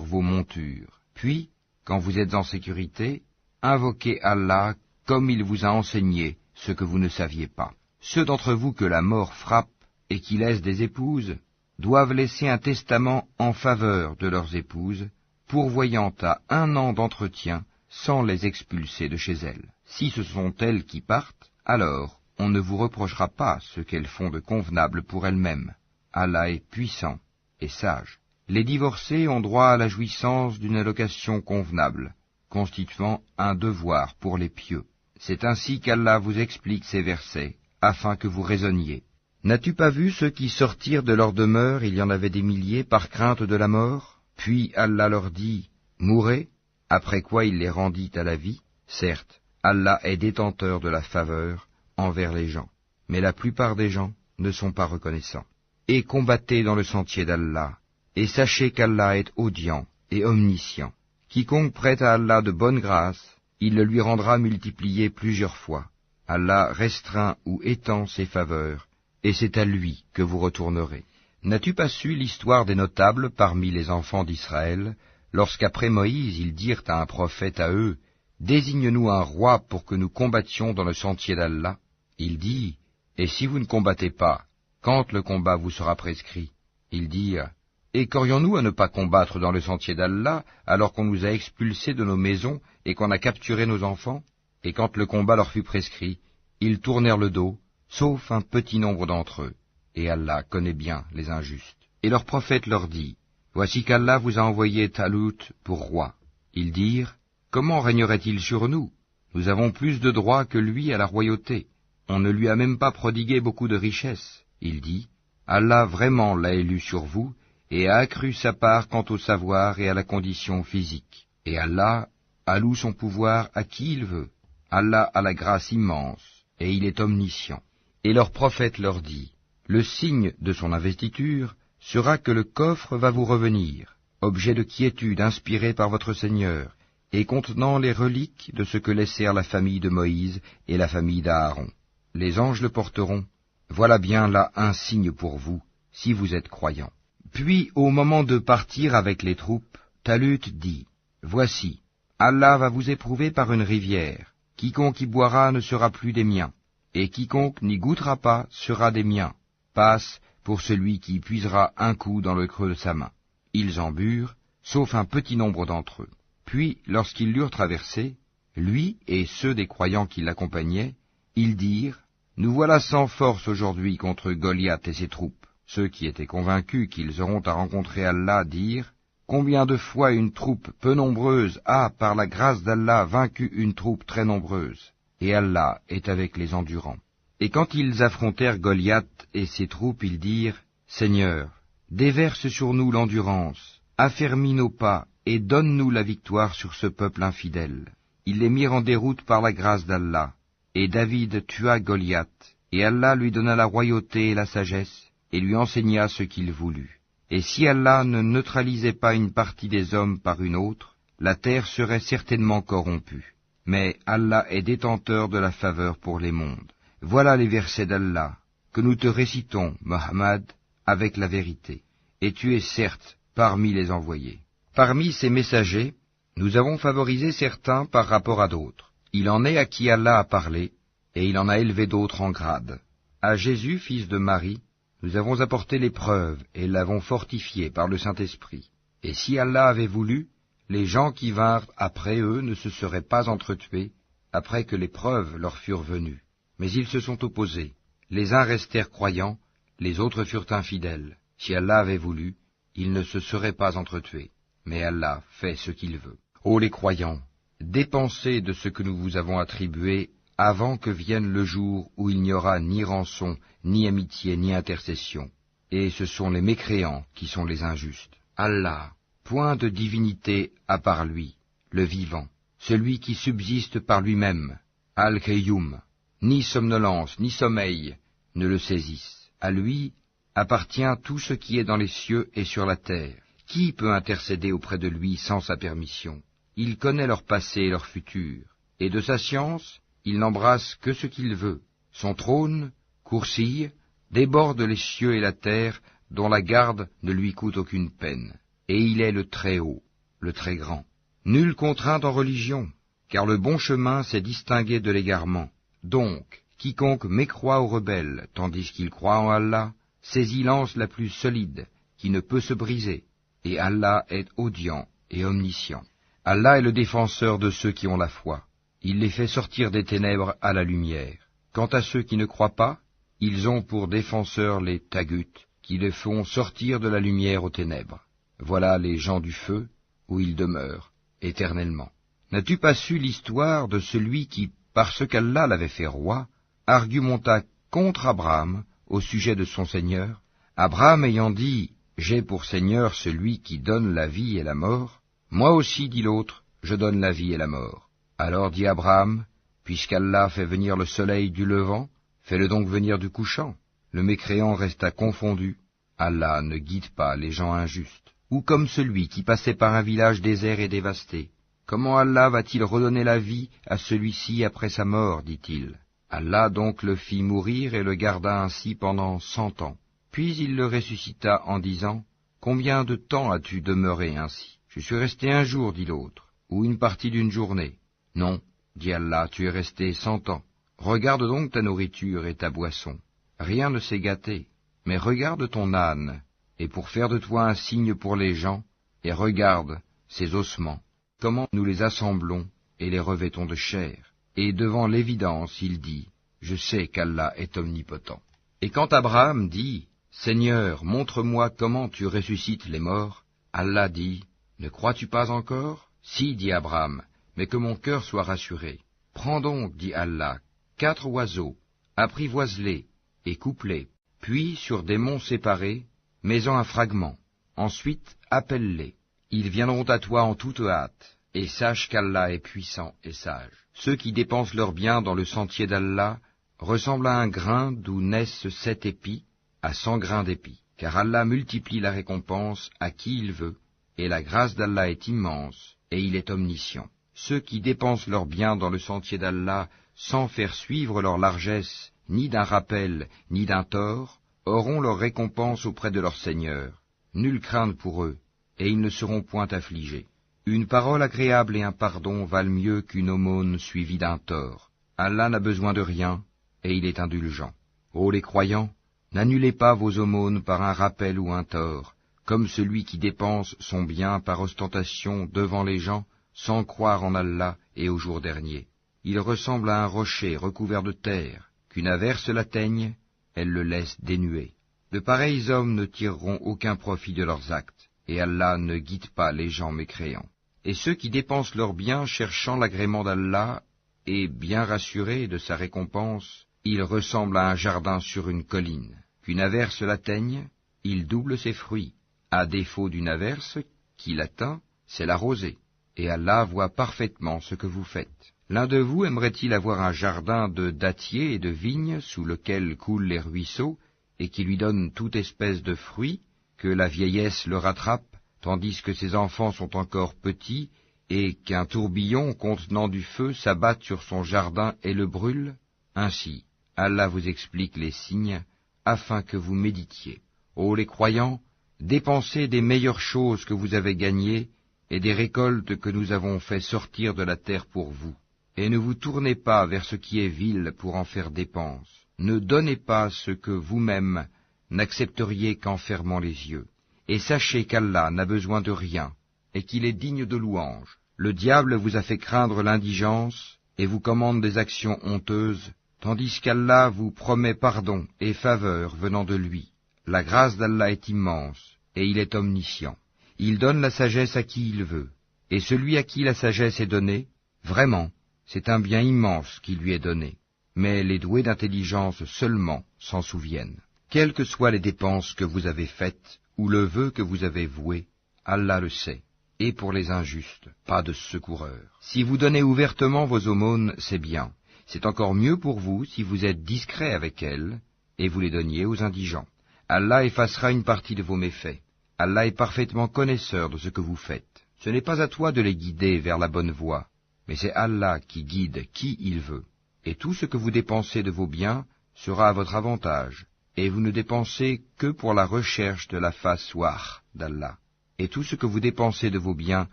vos montures. Puis, quand vous êtes en sécurité, invoquez Allah comme il vous a enseigné ce que vous ne saviez pas. Ceux d'entre vous que la mort frappe et qui laissent des épouses, doivent laisser un testament en faveur de leurs épouses, pourvoyant à 1 an d'entretien sans les expulser de chez elles. Si ce sont elles qui partent, alors on ne vous reprochera pas ce qu'elles font de convenable pour elles-mêmes. Allah est puissant et sage. Les divorcés ont droit à la jouissance d'une allocation convenable, constituant un devoir pour les pieux. C'est ainsi qu'Allah vous explique ces versets, afin que vous raisonniez. N'as-tu pas vu ceux qui sortirent de leur demeure, il y en avait des milliers, par crainte de la mort? Puis Allah leur dit, mourez, après quoi il les rendit à la vie. Certes, Allah est détenteur de la faveur envers les gens, mais la plupart des gens ne sont pas reconnaissants. Et combattez dans le sentier d'Allah, et sachez qu'Allah est audient et omniscient. Quiconque prête à Allah de bonne grâce, il le lui rendra multiplié plusieurs fois. Allah restreint ou étend ses faveurs, et c'est à lui que vous retournerez. N'as-tu pas su l'histoire des notables parmi les enfants d'Israël, lorsqu'après Moïse ils dirent à un prophète à eux, « Désigne-nous un roi pour que nous combattions dans le sentier d'Allah » Il dit, « Et si vous ne combattez pas, quand le combat vous sera prescrit ?» Ils dirent, « Et qu'aurions-nous à ne pas combattre dans le sentier d'Allah, alors qu'on nous a expulsés de nos maisons et qu'on a capturé nos enfants ?» Et quand le combat leur fut prescrit, ils tournèrent le dos, sauf un petit nombre d'entre eux. Et Allah connaît bien les injustes. Et leur prophète leur dit, « Voici qu'Allah vous a envoyé Talut pour roi. » Ils dirent, « Comment régnerait-il sur nous? Nous avons plus de droits que lui à la royauté. On ne lui a même pas prodigué beaucoup de richesses. » Il dit, « Allah vraiment l'a élu sur vous, et a accru sa part quant au savoir et à la condition physique. Et Allah alloue son pouvoir à qui il veut. Allah a la grâce immense, et il est omniscient. » Et leur prophète leur dit, « Le signe de son investiture sera que le coffre va vous revenir, objet de quiétude inspiré par votre Seigneur, et contenant les reliques de ce que laissèrent la famille de Moïse et la famille d'Aaron. Les anges le porteront. Voilà bien là un signe pour vous, si vous êtes croyants. » Puis, au moment de partir avec les troupes, Talut dit, « Voici, Allah va vous éprouver par une rivière. Quiconque y boira ne sera plus des miens, et quiconque n'y goûtera pas sera des miens. Passe pour celui qui puisera un coup dans le creux de sa main. » Ils en burent, sauf un petit nombre d'entre eux. Puis, lorsqu'ils l'eurent traversé, lui et ceux des croyants qui l'accompagnaient, ils dirent, « Nous voilà sans force aujourd'hui contre Goliath et ses troupes. » Ceux qui étaient convaincus qu'ils auront à rencontrer Allah dirent, « Combien de fois une troupe peu nombreuse a, par la grâce d'Allah, vaincu une troupe très nombreuse, et Allah est avec les endurants. » Et quand ils affrontèrent Goliath et ses troupes, ils dirent, « Seigneur, déverse sur nous l'endurance, affermis nos pas, et donne-nous la victoire sur ce peuple infidèle. » Ils les mirent en déroute par la grâce d'Allah, et David tua Goliath, et Allah lui donna la royauté et la sagesse, et lui enseigna ce qu'il voulut. Et si Allah ne neutralisait pas une partie des hommes par une autre, la terre serait certainement corrompue. Mais Allah est détenteur de la faveur pour les mondes. Voilà les versets d'Allah, que nous te récitons, Mohammed, avec la vérité. Et tu es certes parmi les envoyés. Parmi ces messagers, nous avons favorisé certains par rapport à d'autres. Il en est à qui Allah a parlé, et il en a élevé d'autres en grade. À Jésus, fils de Marie, nous avons apporté l'épreuve et l'avons fortifié par le Saint-Esprit. Et si Allah avait voulu, les gens qui vinrent après eux ne se seraient pas entretués, après que les preuves leur furent venues. Mais ils se sont opposés. Les uns restèrent croyants, les autres furent infidèles. Si Allah avait voulu, ils ne se seraient pas entretués. Mais Allah fait ce qu'il veut. Ô les croyants, dépensez de ce que nous vous avons attribué avant que vienne le jour où il n'y aura ni rançon, ni amitié, ni intercession. Et ce sont les mécréants qui sont les injustes. Allah, point de divinité à part lui, le vivant, celui qui subsiste par lui-même, Al-Qayyum, ni somnolence, ni sommeil ne le saisissent. À lui appartient tout ce qui est dans les cieux et sur la terre. Qui peut intercéder auprès de lui sans sa permission? Il connaît leur passé et leur futur, et de sa science, il n'embrasse que ce qu'il veut. Son trône, Kursi, déborde les cieux et la terre, dont la garde ne lui coûte aucune peine. Et il est le Très-Haut, le Très-Grand. Nulle contrainte en religion, car le bon chemin s'est distingué de l'égarement. Donc, quiconque mécroit aux rebelles, tandis qu'il croit en Allah, saisit l'anse la plus solide, qui ne peut se briser. Et Allah est audient et omniscient. Allah est le défenseur de ceux qui ont la foi. Il les fait sortir des ténèbres à la lumière. Quant à ceux qui ne croient pas, ils ont pour défenseurs les taghut, qui les font sortir de la lumière aux ténèbres. Voilà les gens du feu, où ils demeurent, éternellement. N'as-tu pas su l'histoire de celui qui, parce qu'Allah l'avait fait roi, argumenta contre Abraham au sujet de son Seigneur? Abraham ayant dit, « J'ai pour Seigneur celui qui donne la vie et la mort », moi aussi, dit l'autre, je donne la vie et la mort. Alors dit Abraham, puisqu'Allah fait venir le soleil du levant, fais-le donc venir du couchant. Le mécréant resta confondu. Allah ne guide pas les gens injustes. Ou comme celui qui passait par un village désert et dévasté. Comment Allah va-t-il redonner la vie à celui-ci après sa mort, dit-il. Allah donc le fit mourir et le garda ainsi pendant 100 ans. Puis il le ressuscita en disant, « Combien de temps as-tu demeuré ainsi ?» « Je suis resté un jour, dit l'autre, ou une partie d'une journée. » « Non, dit Allah, tu es resté 100 ans. Regarde donc ta nourriture et ta boisson. Rien ne s'est gâté, mais regarde ton âne, et pour faire de toi un signe pour les gens, et regarde ses ossements, comment nous les assemblons et les revêtons de chair. Et devant l'évidence, il dit, « Je sais qu'Allah est omnipotent. » Et quand Abraham dit, « Seigneur, montre-moi comment tu ressuscites les morts », Allah dit, « Ne crois-tu pas encore ?» « Si, dit Abraham, mais que mon cœur soit rassuré. Prends donc, dit Allah, 4 oiseaux, apprivoise-les et coupe-les, puis sur des monts séparés, mets-en un fragment. Ensuite, appelle-les. Ils viendront à toi en toute hâte, et sache qu'Allah est puissant et sage. Ceux qui dépensent leurs biens dans le sentier d'Allah ressemblent à un grain d'où naissent 7 épis à 100 grains d'épis, car Allah multiplie la récompense à qui il veut, et la grâce d'Allah est immense, et il est omniscient. Ceux qui dépensent leurs biens dans le sentier d'Allah sans faire suivre leur largesse, ni d'un rappel, ni d'un tort, auront leur récompense auprès de leur Seigneur. Nulle crainte pour eux, et ils ne seront point affligés. Une parole agréable et un pardon valent mieux qu'une aumône suivie d'un tort. Allah n'a besoin de rien, et il est indulgent. Ô les croyants, n'annulez pas vos aumônes par un rappel ou un tort, comme celui qui dépense son bien par ostentation devant les gens, sans croire en Allah et au jour dernier. Il ressemble à un rocher recouvert de terre, qu'une averse l'atteigne, elle le laisse dénué. De pareils hommes ne tireront aucun profit de leurs actes, et Allah ne guide pas les gens mécréants. Et ceux qui dépensent leurs biens cherchant l'agrément d'Allah, et bien rassurés de sa récompense, il ressemble à un jardin sur une colline. Qu'une averse l'atteigne, il double ses fruits. À défaut d'une averse qui l'atteint, c'est la rosée. Et Allah voit parfaitement ce que vous faites. L'un de vous aimerait-il avoir un jardin de dattiers et de vignes sous lequel coulent les ruisseaux, et qui lui donne toute espèce de fruits, que la vieillesse le rattrape, tandis que ses enfants sont encore petits, et qu'un tourbillon contenant du feu s'abatte sur son jardin et le brûle? Ainsi, Allah vous explique les signes, afin que vous méditiez. Ô les croyants, dépensez des meilleures choses que vous avez gagnées, et des récoltes que nous avons fait sortir de la terre pour vous. Et ne vous tournez pas vers ce qui est vil pour en faire dépense. Ne donnez pas ce que vous-même n'accepteriez qu'en fermant les yeux. Et sachez qu'Allah n'a besoin de rien, et qu'il est digne de louange. Le diable vous a fait craindre l'indigence, et vous commande des actions honteuses, tandis qu'Allah vous promet pardon et faveur venant de lui. La grâce d'Allah est immense, et il est omniscient. Il donne la sagesse à qui il veut, et celui à qui la sagesse est donnée, vraiment, c'est un bien immense qui lui est donné. Mais les doués d'intelligence seulement s'en souviennent. Quelles que soient les dépenses que vous avez faites, ou le vœu que vous avez voué, Allah le sait. Et pour les injustes, pas de secoureur. Si vous donnez ouvertement vos aumônes, c'est bien. C'est encore mieux pour vous si vous êtes discret avec elles, et vous les donniez aux indigents. Allah effacera une partie de vos méfaits. Allah est parfaitement connaisseur de ce que vous faites. Ce n'est pas à toi de les guider vers la bonne voie, mais c'est Allah qui guide qui il veut. Et tout ce que vous dépensez de vos biens sera à votre avantage, et vous ne dépensez que pour la recherche de la face wah d'Allah. Et tout ce que vous dépensez de vos biens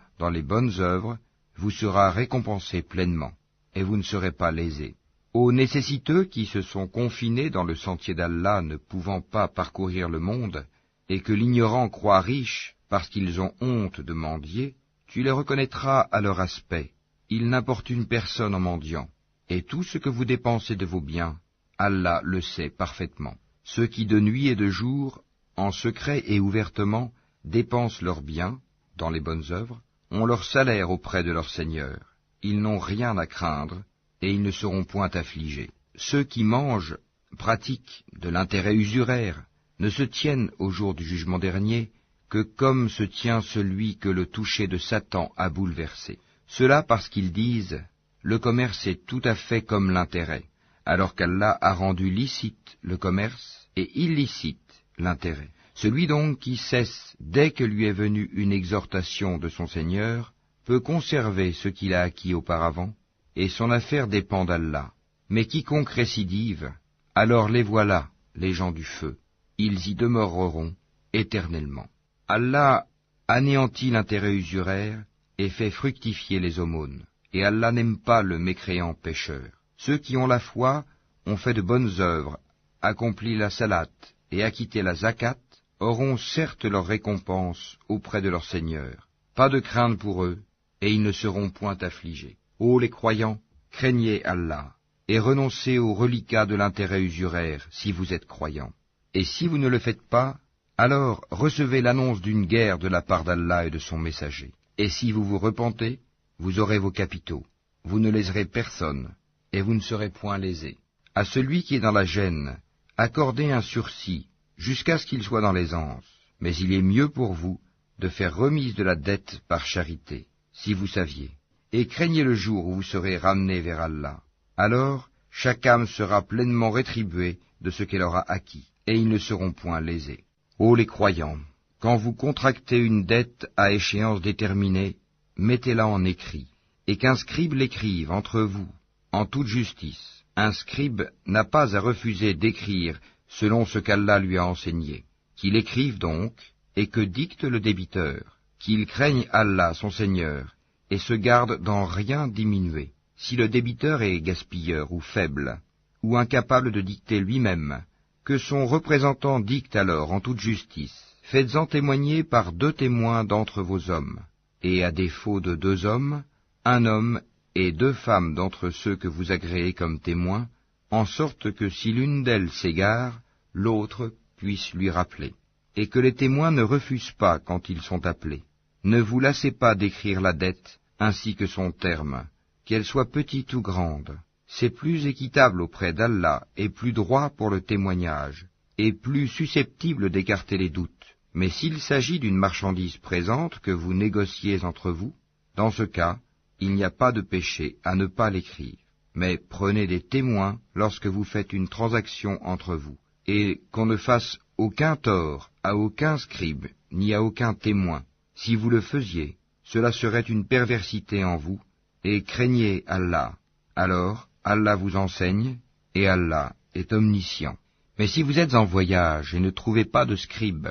dans les bonnes œuvres vous sera récompensé pleinement, et vous ne serez pas lésés. Aux nécessiteux qui se sont confinés dans le sentier d'Allah ne pouvant pas parcourir le monde, et que l'ignorant croit riche parce qu'ils ont honte de mendier, tu les reconnaîtras à leur aspect. Ils n'importunent personne en mendiant. Et tout ce que vous dépensez de vos biens, Allah le sait parfaitement. Ceux qui de nuit et de jour, en secret et ouvertement, dépensent leurs biens, dans les bonnes œuvres, ont leur salaire auprès de leur Seigneur. Ils n'ont rien à craindre, et ils ne seront point affligés. Ceux qui mangent, pratiquent de l'intérêt usuraire, ne se tiennent au jour du jugement dernier que comme se tient celui que le toucher de Satan a bouleversé. Cela parce qu'ils disent « Le commerce est tout à fait comme l'intérêt », alors qu'Allah a rendu licite le commerce et illicite l'intérêt. Celui donc qui cesse dès que lui est venue une exhortation de son Seigneur peut conserver ce qu'il a acquis auparavant, et son affaire dépend d'Allah. Mais quiconque récidive, alors les voilà, les gens du feu. Ils y demeureront éternellement. Allah anéantit l'intérêt usuraire et fait fructifier les aumônes. Et Allah n'aime pas le mécréant pécheur. Ceux qui ont la foi ont fait de bonnes œuvres, accompli la salat et acquitté la zakat, auront certes leur récompense auprès de leur Seigneur. Pas de crainte pour eux, et ils ne seront point affligés. Ô les croyants, craignez Allah, et renoncez aux reliquats de l'intérêt usuraire, si vous êtes croyants. Et si vous ne le faites pas, alors recevez l'annonce d'une guerre de la part d'Allah et de son messager. Et si vous vous repentez, vous aurez vos capitaux. Vous ne léserez personne, et vous ne serez point lésés. À celui qui est dans la gêne, accordez un sursis, jusqu'à ce qu'il soit dans l'aisance. Mais il est mieux pour vous de faire remise de la dette par charité, si vous saviez. Et craignez le jour où vous serez ramenés vers Allah. Alors, chaque âme sera pleinement rétribuée de ce qu'elle aura acquis, et ils ne seront point lésés. Ô les croyants, quand vous contractez une dette à échéance déterminée, mettez-la en écrit, et qu'un scribe l'écrive entre vous, en toute justice. Un scribe n'a pas à refuser d'écrire selon ce qu'Allah lui a enseigné. Qu'il écrive donc, et que dicte le débiteur, qu'il craigne Allah son Seigneur, et se garde d'en rien diminuer. Si le débiteur est gaspilleur ou faible, ou incapable de dicter lui-même, que son représentant dicte alors en toute justice. Faites-en témoigner par 2 témoins d'entre vos hommes, et à défaut de 2 hommes, 1 homme et 2 femmes d'entre ceux que vous agréez comme témoins, en sorte que si l'une d'elles s'égare, l'autre puisse lui rappeler, et que les témoins ne refusent pas quand ils sont appelés. Ne vous lassez pas d'écrire la dette ainsi que son terme, qu'elle soit petite ou grande. c'est plus équitable auprès d'Allah et plus droit pour le témoignage, et plus susceptible d'écarter les doutes. Mais s'il s'agit d'une marchandise présente que vous négociez entre vous, dans ce cas, il n'y a pas de péché à ne pas l'écrire. Mais prenez des témoins lorsque vous faites une transaction entre vous, et qu'on ne fasse aucun tort à aucun scribe, ni à aucun témoin. Si vous le faisiez, cela serait une perversité en vous, et craignez Allah. Alors, Allah vous enseigne, et Allah est omniscient. Mais si vous êtes en voyage et ne trouvez pas de scribe,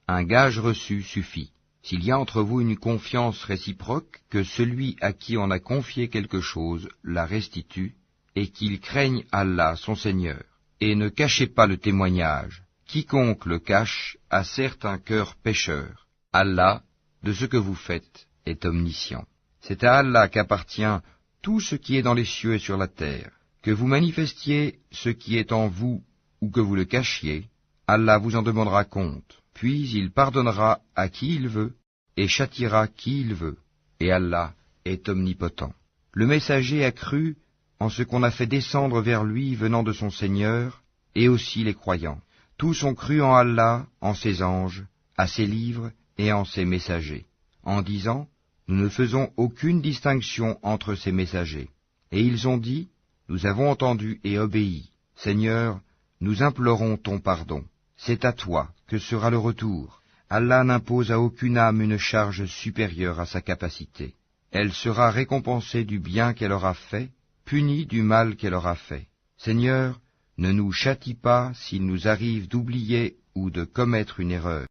un gage reçu suffit. S'il y a entre vous une confiance réciproque, que celui à qui on a confié quelque chose la restitue, et qu'il craigne Allah son Seigneur. Et ne cachez pas le témoignage. Quiconque le cache a certes un cœur pécheur. Allah, de ce que vous faites, est omniscient. C'est à Allah qu'appartient tout ce qui est dans les cieux et sur la terre. Que vous manifestiez ce qui est en vous ou que vous le cachiez, Allah vous en demandera compte. Puis il pardonnera à qui il veut et châtiera qui il veut. Et Allah est omnipotent. Le messager a cru en ce qu'on a fait descendre vers lui venant de son Seigneur, et aussi les croyants. Tous ont cru en Allah, en ses anges, à ses livres et en ses messagers, en disant « Nous ne faisons aucune distinction entre ces messagers. » Et ils ont dit « Nous avons entendu et obéi. Seigneur, nous implorons ton pardon. C'est à toi que sera le retour. Allah n'impose à aucune âme une charge supérieure à sa capacité. Elle sera récompensée du bien qu'elle aura fait, punie du mal qu'elle aura fait. Seigneur, ne nous châtie pas s'il nous arrive d'oublier ou de commettre une erreur.